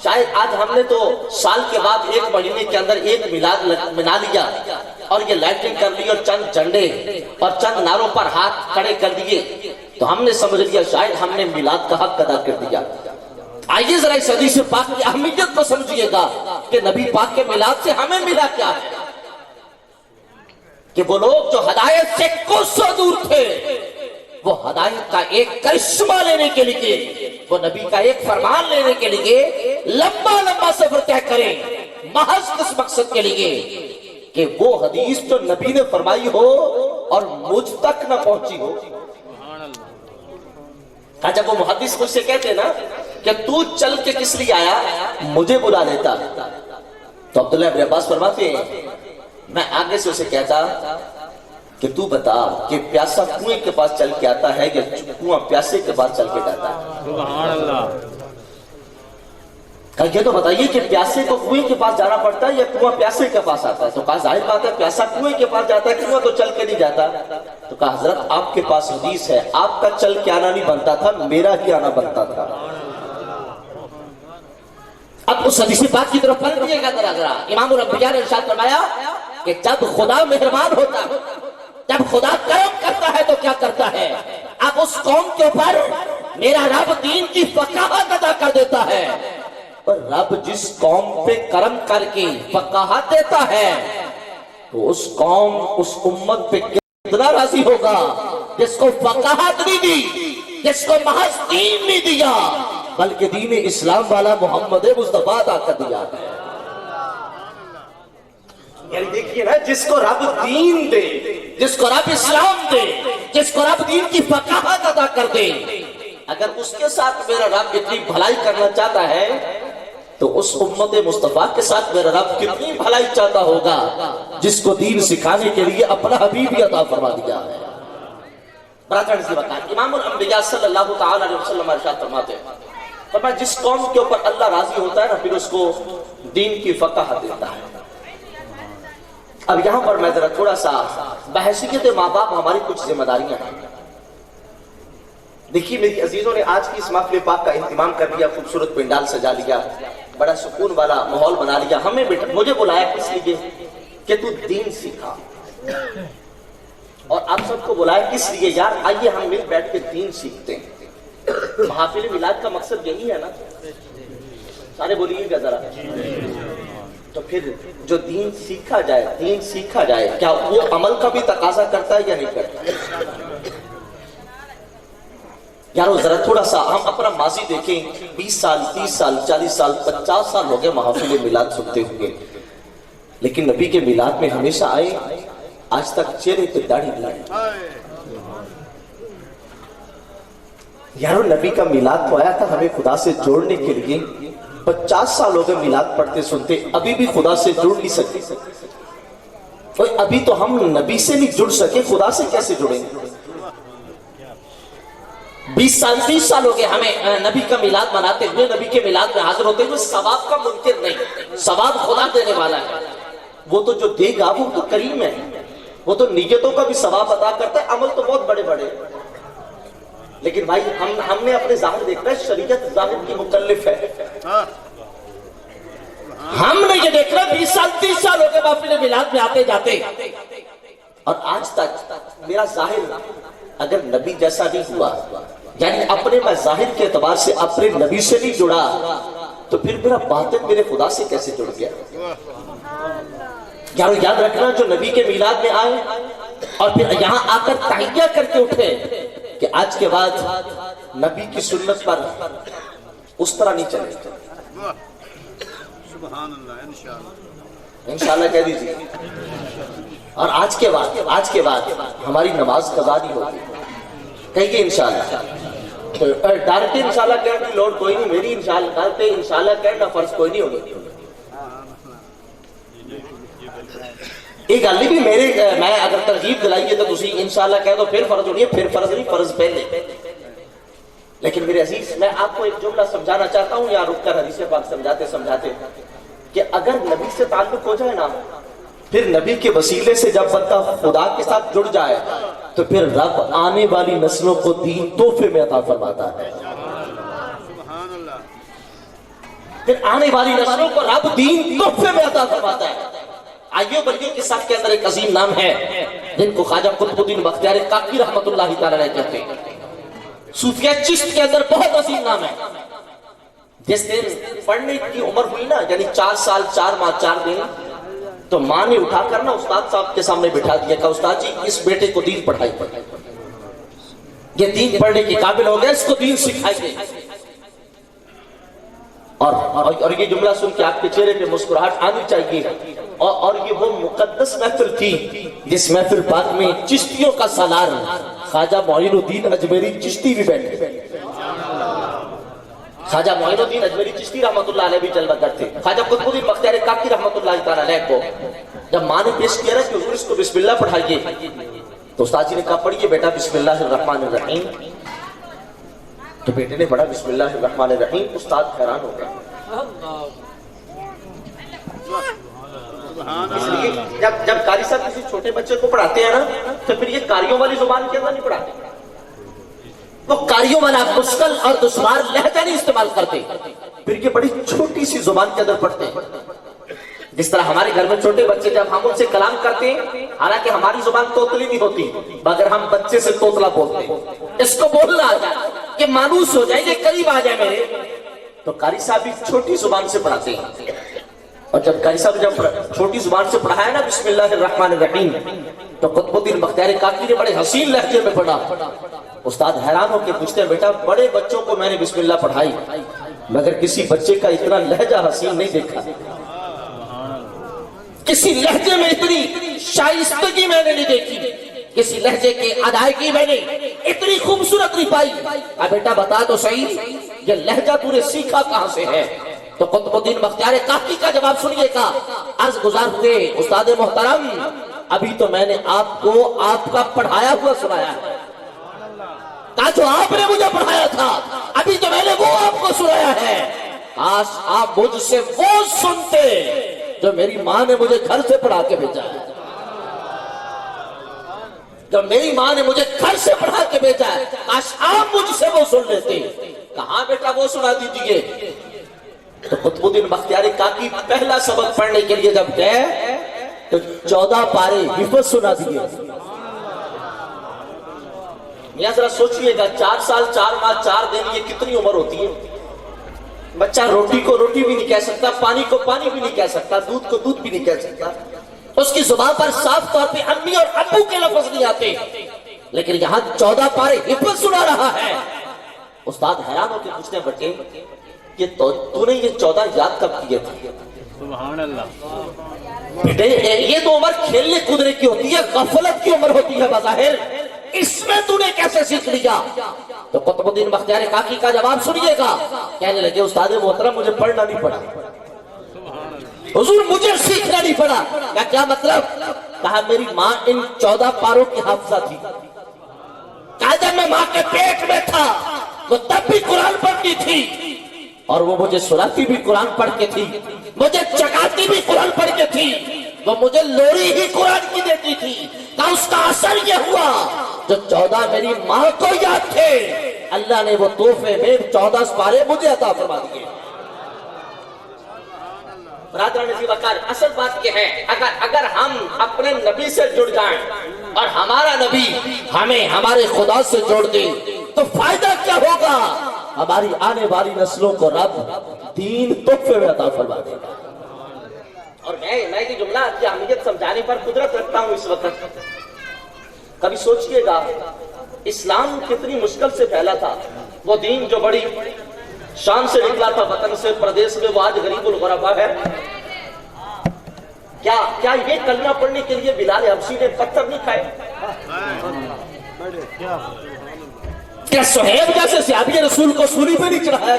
شاید آج ہم نے تو سال کے بعد ایک مہینے کے اندر ایک میلاد منا لیا اور یہ لائٹنگ کر لی اور چند جھنڈے اور چند نعروں پر ہاتھ کھڑے کر دیے تو ہم نے سمجھ لیا شاید ہم نے میلاد کا حق ادا کر دیا۔ آئیے ذرا اس حدیث پاک کی اہمیت کو سمجھیے گا کہ نبی پاک کے میلاد سے ہمیں ملا کیا ہے، کہ وہ لوگ جو ہدایت سے کوسوں دور تھے وہ ہدایت کا ایک کرشمہ لینے کے لیے، وہ نبی کا ایک فرمان لینے کے لیے لمبا لمبا سفر طے کریں، محض اس مقصد کے لیے کہ وہ حدیث جو نبی نے فرمائی ہو اور مجھ تک نہ پہنچی ہو۔ جب وہ محدث مجھ سے کہتے نا کہ تو چل کے کس لیے آیا، مجھے بلا لیتا، تو عبداللہ ابن عباس فرماتے ہیں میں آگے سے اسے کہتا کہ تو بتا کہ پیاسا کنویں کے پاس چل کے آتا ہے یا کنواں پیاسے کے پاس چل کے جاتا ہے؟ سبحان اللہ۔ کہا یہ تو بتائیے کہ پیاسے کو کنویں کے پاس جانا پڑتا ہے یا کنواں پیاسے کے پاس آتا ہے؟ تو کہا ظاہر بات ہے پیاسا کنویں کے پاس جاتا ہے، کنواں تو چل کے نہیں جاتا۔ تو کہا حضرت آپ کے پاس حدیث ہے، آپ کا چل کے آنا نہیں بنتا تھا، میرا ہی آنا بنتا تھا۔ اب اس حدیث پاک کی طرف پلٹ دیے گا ذرا۔ امام الانبیاء نے ارشاد فرمایا کہ جب خدا مہربان ہوتا ہے، جب خدا کرم کرتا ہے تو کیا کرتا ہے، اب اس قوم کے اوپر میرا رب دین کی فقاہت ادا کر دیتا ہے، اور رب جس قوم پہ کرم کر کے فقاہت دیتا ہے تو اس قوم اس امت پہ کتنا راضی ہوگا جس کو فقاہت نہیں دی، جس کو محض دین نہیں دیا بلکہ دین اسلام والا محمد مصطفیٰ عطا کر دیا ہے۔ یعنی دیکھیے نا، جس کو رب دین دے، جس کو رب اسلام دے، جس کو رب دین کی فقاہت عطا کر دے، اگر اس کے ساتھ میرا رب اتنی بھلائی کرنا چاہتا ہے تو اس امت مصطفیٰ کے ساتھ میرا رب کتنی بھلائی چاہتا ہوگا جس کو دین سکھانے کے لیے اپنا حبیب ہی عطا فرما دیا ہے۔ برادران سے بتائیں، امام الانبیاء صلی اللہ تعالی علیہ وسلم ارشاد فرماتے ہیں، فرمایا جس قوم کے اوپر اللہ راضی ہوتا ہے نا پھر اس کو دین کی فقاہت دیتا ہے۔ اب یہاں پر میں ذرا تھوڑا سا بحیثیت ماں باپ ہماری کچھ ذمہ داریاں ہیں۔ دیکھیے میری عزیزوں نے آج کی اس محفل پاک کا اہتمام کر لیا، خوبصورت پنڈال سجا لیا، بڑا سکون والا ماحول بنا لیا، ہمیں مجھے بلایا کس لیے کہ تو دین سیکھا، اور آپ سب کو بلایا کس لیے یار آئیے ہم مل بیٹھ کے دین سیکھتے ہیں۔ محافل میلاد کا مقصد یہی ہے نا، سارے بولیے گا ذرا۔ تو پھر جو دین سیکھا جائے، دین سیکھا جائے، کیا وہ عمل کا بھی تقاضا کرتا ہے یا نہیں کرتا؟ یارو ذرا تھوڑا سا ہم اپنا ماضی دیکھیں، 20 سال 30 سال 40 سال 50 سال ہو گئے محافل میلاد سنتے ہوئے، لیکن نبی کے میلاد میں ہمیشہ آئے، آج تک چہرے پہ داڑھی نہیں، یارو نبی کا میلاد تو آیا تھا ہمیں خدا سے جوڑنے کے لیے، 50 سال ہو گئے میلاد پڑھتے سنتے، ابھی بھی خدا سے جڑ نہیں سکتے۔ ابھی تو ہم نبی سے نہیں جڑ سکے، خدا سے کیسے جڑیں گے؟ 20 سال 30 سال ہو گئے ہمیں نبی کا میلاد مناتے ہوئے، نبی کے میلاد میں حاضر ہوتے ہوئے، ثواب کا منکر نہیں، ثواب خدا دینے والا ہے، وہ تو جو دے گا وہ تو کریم ہے، وہ تو نیتوں کا بھی ثواب عطا کرتا ہے، عمل تو بہت بڑے بڑے، لیکن بھائی ہم نے اپنے ظاہر دیکھنا ہے، شریعت ظاہر کی مکلف ہے، ہم نے یہ دیکھ رہا 20 سال 30 سال ہو گئے محفل میلاد میں آتے جاتے، اور آج تک میرا ظاہر اگر نبی جیسا نہیں ہوا، یعنی اپنے میں ظاہر کے اعتبار سے اپنے نبی سے نہیں جڑا، تو پھر میرا باطن میرے خدا سے کیسے جڑ گیا؟ یاد رکھنا، جو نبی کے میلاد میں آئے اور پھر یہاں آ کر تحیہ کر کے اٹھے کہ آج کے بعد نبی کی سنت پر اس طرح نہیں چلے، سبحان اللہ، انشاءاللہ انشاءاللہ کہہ دیجیے، اور آج کے بعد ہماری نماز قضا نہیں ہوگی، کہیے انشاءاللہ، ڈائریکٹ انشاءاللہ کہنے کی لوڑ کوئی نہیں، میری انشاءاللہ کہنا فرض کوئی نہیں ہوگی، ایک گل نہیں بھی میں اگر ترغیب دلائیے تو تسی انشاءاللہ کہہ دو پھر فرض ہونی ہے، پھر فرض نہیں، فرض پہلے۔ لیکن میرے عزیز، میں آپ کو ایک جملہ سمجھانا چاہتا ہوں، یا رک کر حدیث پاک سمجھاتے کہ اگر نبی سے تعلق ہو جائے نا، پھر نبی کے وسیلے سے جب بندہ خدا کے ساتھ جڑ جائے تو پھر رب آنے والی نسلوں کو دین تحفے میں عطا فرماتا ہے، سبحان اللہ، پھر آنے والی نسلوں کو رب دین تحفے میں عطا فرماتا ہے۔ آئیو بلیوں کے ساتھ کے اندر ایک عظیم نام ہے جن کو خواجہ قطب الدین بختیار کاکی رحمت اللہ تعالی علیہ کہتے ہیں، صوفیہ چشت کے اندر بہت عظیم نام ہے۔ جس دن پڑھنے کی عمر ہوئی نا، یعنی 4 سال 4 ماہ 4 دن، تو ماں نے اٹھا کر نا استاد صاحب کے سامنے بٹھا دیا کہ استاد جی اس بیٹے کو دین پڑھائی، یہ دین پڑھنے کے قابل ہو گیا، اس کو دین سکھائیے۔ اور یہ جملہ سن کے آپ کے چہرے پہ مسکراہٹ آنی چاہیے، اور یہ وہ مقدس محفل تھی جس محفل پاک میں چشتیوں کا سالار خواجہ معین الدین اجمیری چشتی بھی بیٹھے، خواجہ معین الدین اجمیری چشتی رحمت اللہ علیہ بھی جلوہ کرتے، خواجہ قطب الدین بختیار کاکی رحمت اللہ تعالی علیہ کو جب ماں نے پیش کیا کہ حضور اس کو بسم اللہ پڑھائیے، تو استاد جی نے کہا پڑھیے بیٹا بسم اللہ الرحمن الرحیم، تو بیٹے نے پڑھا بسم اللہ الرحمن الرحیم، استاد حیران ہو گئے، اس لیے جب قاری صاحب کسی چھوٹے بچے کو پڑھاتے ہیں نا، تو پھر یہ قاریوں والی زبان کے اندر نہیں پڑھاتے، وہ قاریوں والا مشکل اور دشوار لہجہ نہیں استعمال کرتے، پھر یہ بڑی چھوٹی سی زبان کے اندر پڑھتے ہیں۔ جس طرح ہمارے گھر میں چھوٹے بچے جب ہم ان سے کلام کرتے ہیں، حالانکہ ہماری زبان توتلی نہیں ہوتی، مگر ہم بچے سے توتلا بولتے ہیں، اس کو بولنا آ جائے، یہ مانوس ہو جائے، یہ قریب آ جائے میرے، تو قاری صاحب بھی چھوٹی زبان سے پڑھاتے ہیں، اور جب قاری صاحب جب چھوٹی زبان سے پڑھایا نا بسم اللہ الرحمن الرحیم، تو قطب الدین بختیار کاکی نے بڑے حسین لہجے میں پڑھا، استاد حیران ہو کے پوچھتے ہیں بیٹا بڑے بچوں کو میں نے بسم اللہ پڑھائی، مگر کسی بچے کا اتنا لہجہ حسین نہیں دیکھا، کسی لہجے میں اتنی شائستگی میں نے نہیں دیکھی، کسی لہجے کی ادائیگی میں نے اتنی خوبصورت نہیں پائی، اب بیٹا بتا تو صحیح یہ لہجہ تو نے سیکھا کہاں سے ہے؟ تو قطب الدین بختیار کاکی کا جواب سنیے گا، عرض گزار ہوئے استاد محترم ابھی تو میں نے آپ کو آپ کا پڑھایا ہوا سنایا ہے، کہا جو آپ نے مجھے پڑھایا تھا ابھی تو میں نے وہ آپ کو سنایا ہے، کاش آپ مجھ سے وہ سنتے جو میری ماں نے مجھے گھر سے پڑھا کے بھیجا ہے، جو میری ماں نے مجھے گھر سے پڑھا کے بھیجا ہے، کاش آپ مجھ سے وہ سن لیتے، کہاں بیٹا وہ سنا دیجئے، تو قطب الدین بختیار کاکی پہلا سبق پڑھنے کے لیے جب گئے تو 14 پارے حفظ سنا دیے۔ میاں ذرا سوچئے گا 4 سال 4 ماہ 4 دن یہ کتنی عمر ہوتی ہے؟ بچہ روٹی کو روٹی بھی نہیں کہہ سکتا، پانی کو پانی بھی نہیں کہہ سکتا، دودھ کو دودھ بھی نہیں کہہ سکتا، اس کی زبان پر صاف طور پہ امی اور ابو کے لفظ نہیں آتے، لیکن یہاں 14 پارے حفظ سنا رہا ہے۔ استاد حیران ہو کے پوچھتے ہیں بچے تو نے یہ 14 یاد کب کیے تھے؟ سبحان اللہ، بیٹے یہ تو عمر کھیلنے کودنے کی ہوتی ہے، غفلت کی عمر ہوتی ہے بظاہر، اس میں تو نے کیسے سیکھ لیا؟ تو قطب الدین بختیار کاکی کا جواب سنیے گا، کہنے لگے استاد محترم مجھے پڑھنا نہیں پڑا، حضور مجھے سیکھنا نہیں پڑا۔ کیا مطلب؟ کہا میری ماں ان 14 پاروں کی حافظہ تھی، کہا جب میں ماں کے پیٹ میں تھا وہ تب بھی قرآن پڑھتی تھی، اور وہ مجھے سلاتی بھی قرآن پڑھ کے تھی، مجھے چکاتی بھی قرآن پڑھ کے تھی، وہ مجھے لوری ہی قرآن کی دیتی تھی۔ کہ اس کا اثر یہ ہوا جو 14 میری ماں کو یاد تھے، اللہ نے وہ تحفے میں 14 پارے مجھے عطا فرما دیے۔ برادران عزیز وقار، اصل بات یہ ہے اگر ہم اپنے نبی سے جڑ جائیں اور ہمارا نبی ہمیں ہمارے خدا سے جوڑ دے تو فائدہ کیا ہوگا؟ ہماری آنے والی نسلوں کو رب دین تحفے میں عطا فرما دے گا۔ اور میں یہ جملہ کی اہمیت سمجھانے پر قدرت رکھتا ہوں اس وقت۔ کبھی سوچئے گا اسلام کتنی مشکل سے پھیلا تھا، وہ دین جو بڑی شان سے نکلا تھا وطن سے پردیس میں، وہ آج غریب الغربا ہے۔ کیا یہ کلمہ پڑھنے کے لیے بلال حبشی نے پتھر نہیں کھائے؟ کیا صہیب جیسے صحابی رسول کو سولی پہ نہیں چڑھایا؟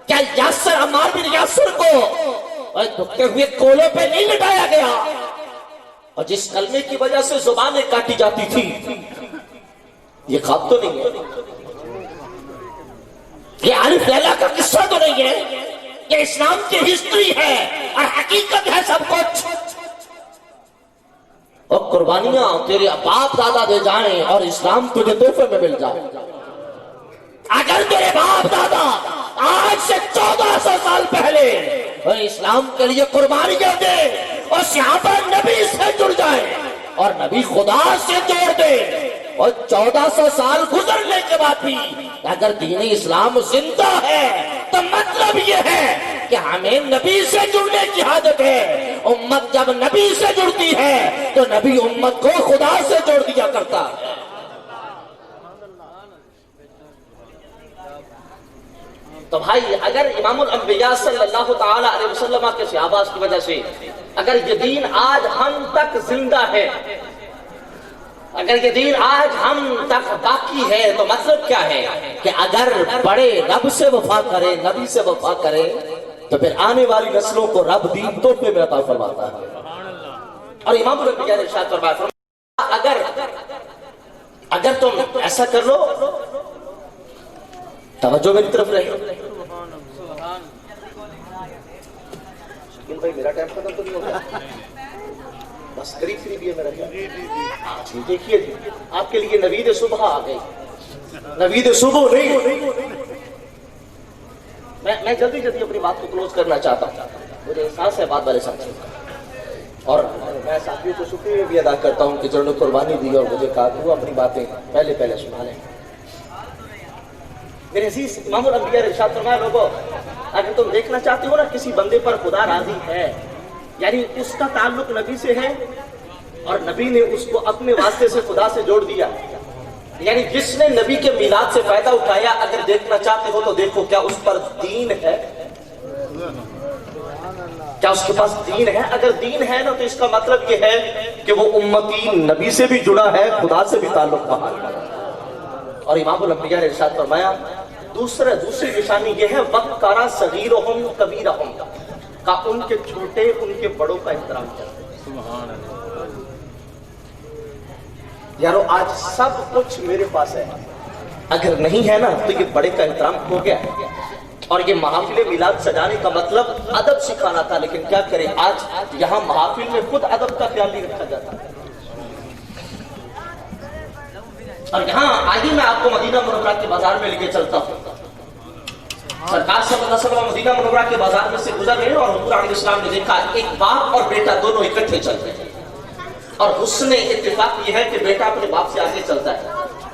کیا یاسر عمار بن یاسر کو دھکتے ہوئے کولوں پہ نہیں لٹایا گیا؟ اور جس کلمے کی وجہ سے زبانیں کاٹی جاتی تھی، یہ خواب تو نہیں ہے، یہ الف لیلا کا قصہ تو نہیں ہے، یہ اسلام کی ہسٹری ہے اور حقیقت ہے سب کچھ۔ اور قربانیاں تیرے باپ دادا دے جائیں اور اسلام تجھے تحفے میں مل جائے۔ اگر تیرے باپ دادا آج سے 1400 سال پہلے اسلام کے لیے قربانیاں دے اور صحابہ نبی سے جڑ جائے اور نبی خدا سے جوڑ دے، اور 1400 سال گزرنے کے بعد بھی اگر دین اسلام زندہ ہے تو مطلب یہ ہے کہ ہمیں نبی سے جڑنے کی حاجت ہے۔ امت جب نبی سے جڑتی ہے تو نبی امت کو خدا سے جوڑ دیا کرتا ہے۔ تو بھائی اگر امام الانبیاء صلی اللہ تعالی علیہ وسلم کے صحابہ کی وجہ سے اگر یہ دین آج ہم تک زندہ ہے، اگر یہ دین آج ہم تک باقی ہے، تو مطلب کیا ہے کہ اگر بڑے رب سے وفا کرے، نبی سے وفا کرے، تو پھر آنے والی نسلوں کو رب دین تحفے میں عطا فرماتا ہے۔ اور امام الانبیاء نے ارشاد فرمایا اگر تم ایسا کر لو، توجہ میری طرف رہے، شکیل بھائی میرا ٹائم ختم تو نہیں ہوگا؟ بس قریب ہی ہے میرا خیال۔ دیکھیے جی آپ کے لیے نوید صبح آ گئی، نوید صبح نہیں۔ میں جلدی اپنی بات کو کلوز کرنا چاہتا ہوں، مجھے احساس ہے بات والے ساتھیوں کا، اور میں ساتھیوں کو شکریہ بھی ادا کرتا ہوں کہ جنہوں نے قربانی دی اور مجھے کہا کہ وہ اپنی باتیں پہلے سنا لیں۔ میرے عزیز امام الانبیاء نے ارشاد فرمایا، لوگوں اگر تم دیکھنا چاہتے ہو نا کسی بندے پر خدا راضی ہے، یعنی اس کا تعلق نبی سے ہے اور نبی نے اس کو اپنے واسطے سے خدا سے جوڑ دیا، یعنی جس نے نبی کے میلاد سے فائدہ اٹھایا، اگر دیکھنا چاہتے ہو تو دیکھو کیا اس پر دین ہے، کیا اس کے پاس دین ہے؟ اگر دین ہے نا تو اس کا مطلب یہ ہے کہ وہ امتی نبی سے بھی جڑا ہے، خدا سے بھی تعلق بحال ہے۔ اور امام الانبیاء نے ارشاد فرمایا دوسری نشانی یہ ہے وقارا صغیرہم کبیرہم، کا ان کے چھوٹے ان کے بڑوں کا احترام کرتے۔ یارو آج سب کچھ میرے پاس ہے، اگر نہیں ہے نا تو یہ بڑے کا احترام ہو گیا، اور یہ محافل میلاد سجانے کا مطلب ادب سکھانا تھا، لیکن کیا کریں آج یہاں محافل میں خود ادب کا خیال نہیں رکھا جاتا۔ اور یہاں آئیے میں آپ کو مدینہ منورہ کے بازار میں لے کے چلتا ہوں۔ سرکار صلی اللہ علیہ وسلم مدینہ منورہ کے بازار میں سے گزر رہے ہیں اور حضور علیہ السلام نے دیکھا ایک باپ اور بیٹا دونوں اکٹھے چل رہے ہیں، اور حسن اتفاق یہ ہے کہ بیٹا اپنے باپ سے آگے چلتا ہے۔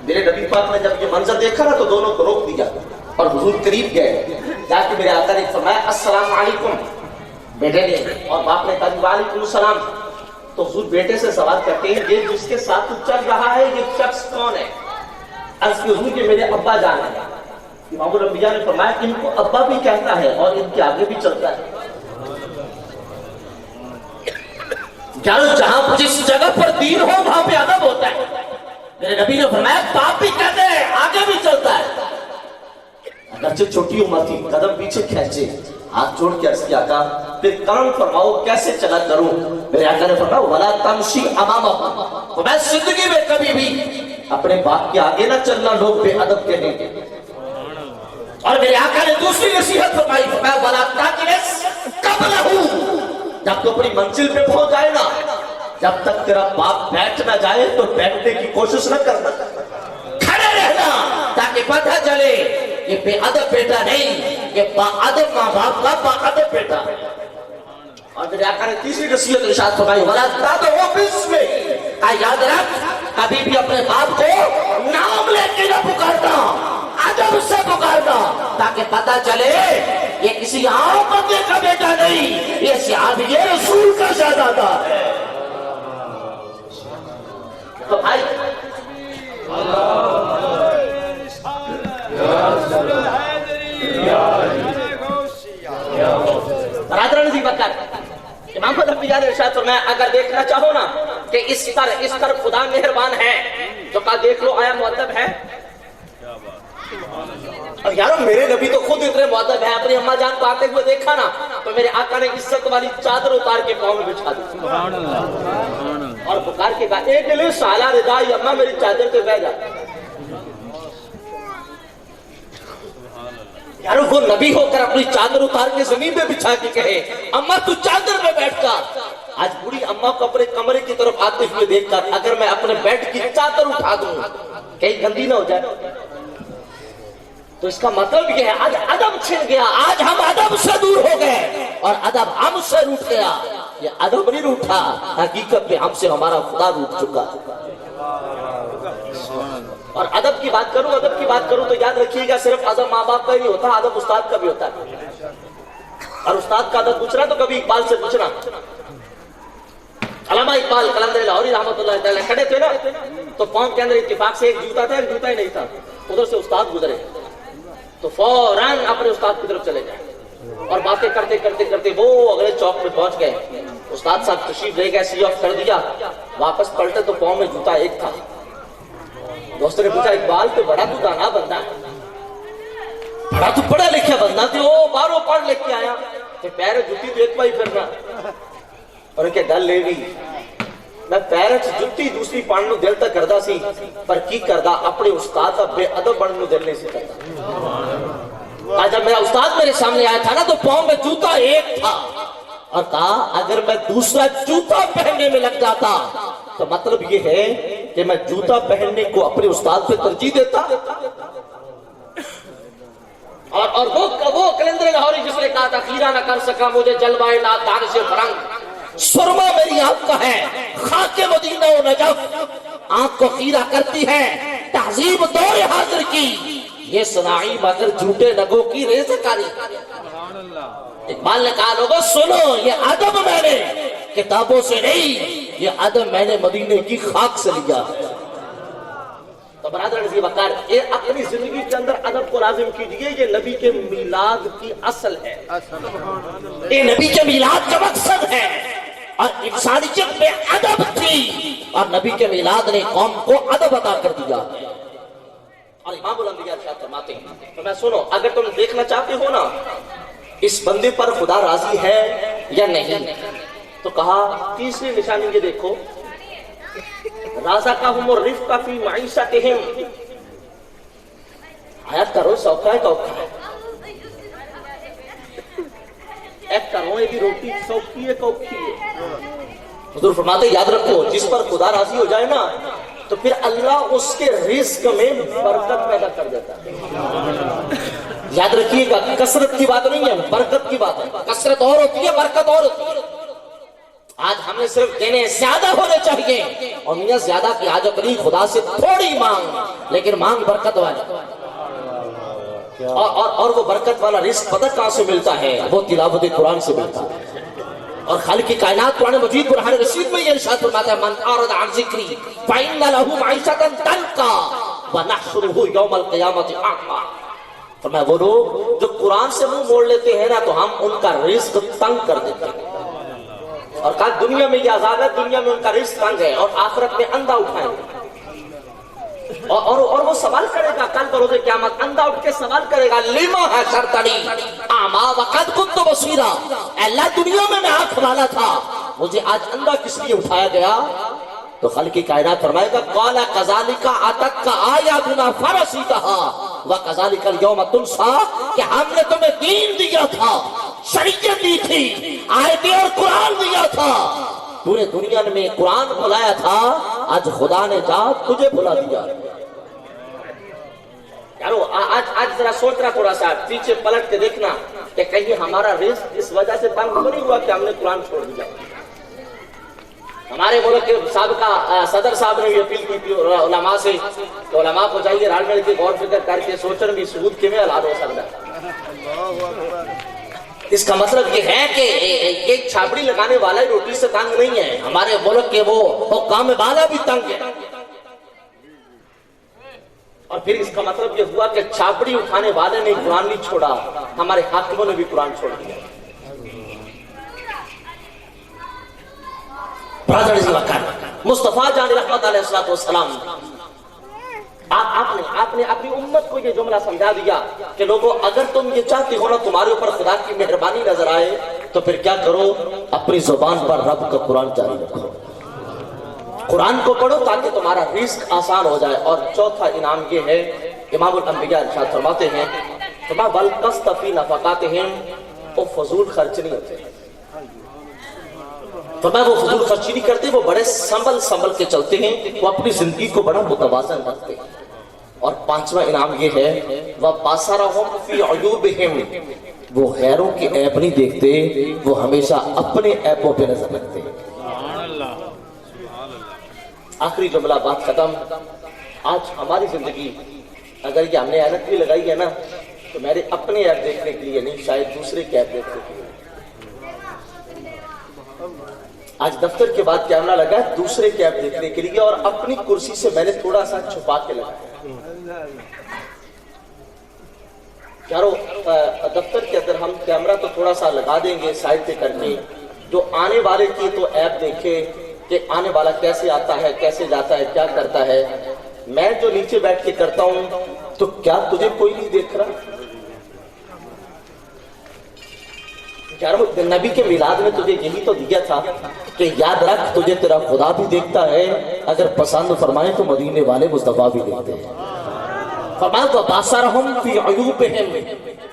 میرے نبی پاک نے جب یہ منظر دیکھا نا تو دونوں کو روک دیا اور حضور قریب گئے، جا کے میرے آقا نے فرمایا السلام علیکم، بیٹے نے، اور باپ نے کہا وعلیکم السلام۔ تو حضور بیٹے سے سوال کرتے ہیں یہ جس کے ساتھ چل رہا ہے یہ شخص کون ہے؟ عرض کی حضور کہ میرے ابا جان ہیں۔ امام الانبیاء نے فرمایا ان کو ابا بھی کہتا ہے اور ان کے آگے بھی چلتا ہے۔ جہاں جس جگہ پر دین ہو وہاں پہ ادب ہوتا ہے، میرے نبی نے فرمایا باپ بھی کہتے ہیں آگے بھی چلتا ہے. اگرچہ چھوٹی عمر تھی, قدم پیچھے کھینچے, ہاتھ جوڑ کے عرض کیا آقا پھر کرم فرماؤ کیسے چلا کروں. میرے آقا نے فرمایا ولا تمشی امامہ, میں زندگی میں کبھی بھی اپنے باپ کے آگے نہ چلنا, لوگ بے ادب کہیں گے. اور میرے آقا نے دوسری نصیحت فرمائی, فرمایا ولا تجلس قبلہ, جب تو اپنی منزل پہ پہنچ جائے نا, جب تک تیرا باپ بیٹھ نہ جائے تو بیٹھنے کی کوشش نہ کرنا, کھڑے رہنا تاکہ پتہ چلے یہ بے ادب بیٹا نہیں, یہ با ادب ماں باپ کا با ادب بیٹا ہے. اور میرے آقا نے تیسری نصیحت ارشاد فرمائی ولا تدعو باسمہ, یاد رکھ کبھی بھی اپنے باپ کو نام لے کے نہ پکارنا, ادب سے پکارنا, تاکہ پتہ چلے یہ کسی عام بندے کا بیٹا نہیں, یہ صحابی رسول کا شہزادہ ہے. تو بھائی برادران عزیز بکر, امام الانبیاء نے ارشاد فرمایا اگر دیکھنا چاہو نا کہ اس پر خدا مہربان ہے تو کہا دیکھ لو آیا مؤدب ہے. اور یارو میرے نبی تو خود اتنے مؤدب ہے, اپنی اماں جان کو آتے ہوئے دیکھا نا تو میرے آقا نے عزت والی چادر اتار کے پاؤں میں بچھا دی اور پکار کے کہا ایک دل سالہ رضائی اماں میری چادر پہ بیٹھ جا. یارو وہ نبی ہو کر اپنی چادر اتار کے زمین پہ بچھا کے کہے اماں تو چادر پہ بیٹھ کر. آج بوڑھی اماں کو اپنے کمرے کی طرف آتے ہوئے دیکھ کر اگر میں اپنے بیڈ کی چادر اٹھا دوں کہیں گندی نہ ہو جائے, تو اس کا مطلب یہ ہے آج ادب چھن گیا, آج ہم ادب سے دور ہو گئے اور ادب ہم سے روٹ گیا. یہ ادب نہیں روٹا, حقیقت میں ہم سے ہمارا خدا روٹ چکا. اور ادب کی بات کروں تو یاد رکھیے گا صرف ادب ماں باپ کا ہی نہیں ہوتا, ادب استاد کا بھی ہوتا ہے. اور استاد کا ادب پوچھنا تو کبھی اقبال سے پوچھنا. علامہ اقبال قلندر لاہوری رحمۃ اللہ تعالی کھڑے تھے نا تو پاؤں کے اندر اتفاق سے ایک جوتا تھا, ایک جوتا ہی نہیں تھا. ادھر سے استاد گزرے تو فوراً اپنے استاد کی طرف چلے جائیں اور باتیں کرتے کرتے کرتے وہ اگلے چوک پہ پہنچ گئے. استاد صاحب تشریف لے گئے, سی آف کر دیا, واپس پلٹے تو پاؤں میں جوتا ایک تھا. دوست نے پوچھا اقبال تو بڑا تو دانا بندہ, بڑا تو پڑھا لکھا بندہ تھی, وہ باروں پڑھ لکھ کے آیا کہ پیر جتی تو ایک بائی پھرنا اور کہ گل لے بھی میں پیر جتی دوسری پڑھ نو دل تک کردا سی پر کی کردا اپنے استاد کا بے ادب بن نو دل نہیں سی کردا. آج جب میرا استاد میرے سامنے آیا تھا نا تو پاؤں میں جوتا ایک تھا اور کہا اگر میں دوسرا جوتا پہننے میں لگ جاتا تو مطلب یہ ہے کہ میں جوتا پہننے کو اپنے استاد پہ ترجیح دیتا. اور وہ قلندر لاہوری جس نے کہا تھا خیرہ نہ کر سکا مجھے جلوائے نادان سے فرنگ, سرما میری آنکھ کا ہے خاک مدینہ و نجف, آنکھ کو خیرہ کرتی ہے تہذیب دور حاضر کی, یہ سنائی مگر جھوٹے نگوں کی ریزکاری. اقبال نے کہا لوگوں سنو یہ ادب میں نے کتابوں سے نہیں, یہ ادب میں نے مدینے کی خاک سے لیا. تو برادران عزیز وقار اپنی زندگی کے اندر ادب کو لازم کیجئے, یہ نبی کے میلاد کی اصل ہے, یہ نبی کے میلاد کا مقصد ہے. اور انسانیت میں ادب تھی اور نبی کے میلاد نے قوم کو ادب عطا کر دیا. اور امام الانبیاء ارشاد فرماتے ہیں تو میں سنو اگر تم دیکھنا چاہتے ہو نا اس بندے پر خدا راضی ہے یا نہیں تو کہا تیسری نشانی یہ دیکھو رازقہم الرفق فی معیشتہم. آیات کا روز سوکھا ہے کوکھا ہے, ایک کروے کی روٹی سوکھی ہے کوکھی ہے. حضور فرماتے یاد رکھو جس پر خدا راضی ہو جائے نا تو پھر اللہ اس کے رزق میں برکت پیدا کر دیتا ہے. یاد رکھیے گا کثرت کی بات نہیں ہے, برکت کی بات ہے. کثرت اور ہوتی ہے, برکت اور ہوتی ہے. آج ہمیں صرف دینے زیادہ ہونے چاہیے اور میاں زیادہ کی حاجت نہیں, خدا سے تھوڑی مانگ لیکن مانگ برکت والی. اور وہ برکت والا رزق پتہ کہاں سے ملتا ہے, وہ تلاوت قرآن سے ملتا ہے. اور خالق کی کائنات قرآن مجید برہان رشید میں یہ ارشاد فرماتا ہے من اعرض عن ذکری فإن له معیشة ضنکا ونحشره یوم القیامة اعما. فرمایا وہ لوگ جو قرآن سے منہ موڑ لیتے ہیں نا تو ہم ان کا رزق تنگ کر دیتے ہیں. اور کہا دنیا میں یہ عذاب ہے, دنیا میں ان کا رزق تنگ ہے اور آخرت میں اندھا اٹھائیں گے. اور وہ سوال کرے گا کل بروز قیامت، اندھا اٹھ کے سوال کرے گا لیما حشرتنی اعمی وقد کنت بصیرا، اے اللہ دنیا میں آنکھ والا تھا، مجھے آج اندھا کس لیے اٹھایا گیا؟ تو خالق کائنات فرمائے گا قال کذالک اتتک آیاتنا فنسیتها وکذالک اليوم تنسی، کہ ہم نے تمہیں دین دیا تھا، شریعت دی تھی، آیتیں اور قرآن دیا تھا، پورے دنیا میں قرآن بلایا تھا، آج خدا نے جا تجھے بلا دیا۔ یارو آج ذرا سوچ رہا تھوڑا سا پیچھے پلٹ کے دیکھنا کہ کہیں ہمارا رزق اس وجہ سے تنگ تو نہیں ہوا کہ ہم نے قرآن چھوڑ دیا۔ ہمارے ملک کے سابقہ صدر صاحب نے بھی اپیل کی تھی علماء سے کہ علماء کو چاہیے رال مل کے غور فکر کر کے سوچن بھی سود کے میں حلال ہو سکتا ہے۔ اس کا مطلب یہ ہے کہ ایک چھاپڑی لگانے والا ہی روٹی سے تنگ نہیں ہے، ہمارے ملک کے وہ حکام والا بھی تنگ ہے۔ اور پھر اس کا مطلب یہ ہوا کہ چھاپڑی اٹھانے والے نے قرآن نہیں چھوڑا، ہمارے حاکموں نے بھی قرآن چھوڑ دیا۔ مصطفیٰ جان رحمت علیہ السلام، آپ نے اپنی امت کو یہ جملہ سمجھا دیا کہ لوگوں اگر تم یہ چاہتے ہو نا تمہارے اوپر خدا کی مہربانی نظر آئے تو پھر کیا کرو، اپنی زبان پر رب کا قرآن جاری رکھو، قرآن کو پڑھو تاکہ تمہارا رزق آسان ہو جائے۔ اور چوتھا انعام یہ ہے، امام الانبیاء ارشاد فرماتے ہیں وَالْقَسْطَ فِي نَفَقَاتِهِمْ، وہ فضول خرچ نہیں ہوتے، فرمایا وہ فضول خرچی نہیں کرتے، وہ بڑے سنبھل کے چلتے ہیں، وہ اپنی زندگی کو بڑا متوازن رکھتے ہیں۔ اور پانچواں انعام یہ ہے وَبَصَرَهُمْ فِي عُيُوبِهِمْ، وہ غیروں کے عیب نہیں دیکھتے، وہ ہمیشہ اپنے عیبوں پہ نظر رکھتے ہیں۔ آخری جملہ بات ختم۔ آج ہماری زندگی اگر یہ ہم نے اینک بھی لگائی ہے نا تو میرے اپنے عیب دیکھنے کے لیے نہیں، شاید دوسرے کے عیب دیکھنے کے لیے۔ آج دفتر کے بعد کیمرہ لگا ہے دوسرے کے عیب دیکھنے کے لیے، اور اپنی کرسی سے میں نے تھوڑا سا چھپا کے لگایا۔ یارو دفتر کے اندر ہم کیمرہ تو تھوڑا سا لگا دیں گے سائڈ پہ کر کے، جو آنے والے کی تو عیب دیکھے کہ آنے والا کیسے آتا ہے، کیسے جاتا ہے، کیا کرتا ہے۔ میں جو نیچے بیٹھ کے کرتا ہوں تو کیا تجھے کوئی نہیں دیکھ رہا؟ یارو نبی کے میلاد میں تجھے یہی تو دیا تھا کہ یاد رکھ تجھے تیرا خدا بھی دیکھتا ہے، اگر پسند فرمائے تو مدینے والے مصطفیٰ بھی دیکھتے ہیں۔ فرمایا وَبَصَرَهُمْ فِي عُيُوبِهِمْ،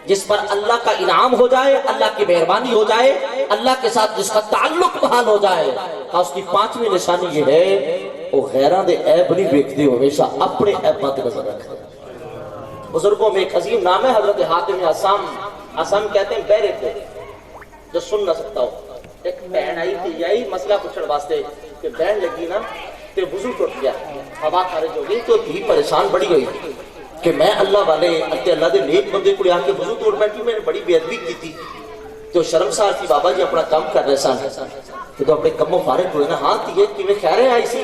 جس پر اللہ کا انعام ہو جائے، اللہ کی مہربانی ہو جائے، اللہ کے ساتھ جس کا تعلق بحال ہو جائے، اس کی پانچویں نشانی یہ ہے وہ غیرہ دے عیب نہیں دیکھتے، ہمیشہ اپنے عیب پر نظر رکھتے۔ بزرگوں میں ایک عظیم نام ہے حضرت حاتم عصم کہتے ہیں بہرے کو جو سن نہ سکتا ہو۔ ایک بہن آئی تھی یہی مسئلہ پوچھنے واسطے کہ بہن لگی نا تے وضو ٹوٹ گیا، ہوا خارج ہو گئی، تو دھی پریشان بڑی ہوئی کہ میں اللہ والے اللہ دے نیک بندے کو آ کے وضو توڑ بیٹھی، میں نے بڑی بے ادبی کی تھی۔ تو شرمسار کی بابا جی اپنا کام کر رہے سن، تو اپنے کموں فارغ ہوئے نا، ہاں تیے کیویں خیر ہے آئی سی،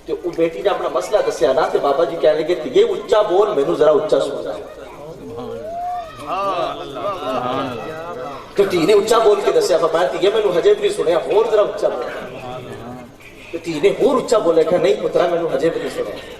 تو وہ بیٹی نے اپنا مسئلہ دسیا نا، تو بابا جی کہنے لگے تیے اچا بول، مینوں ذرا اچا سن۔ تو تھی نے اچا بول کے دسیا، فرمایا تیے مینوں ہجے بھی نہیں سنیا، اور ذرا اچا بول۔ تو تھی نے اور اچا بولے کہ نہیں پترا مینوں ہجے بھی نہیں سنیا۔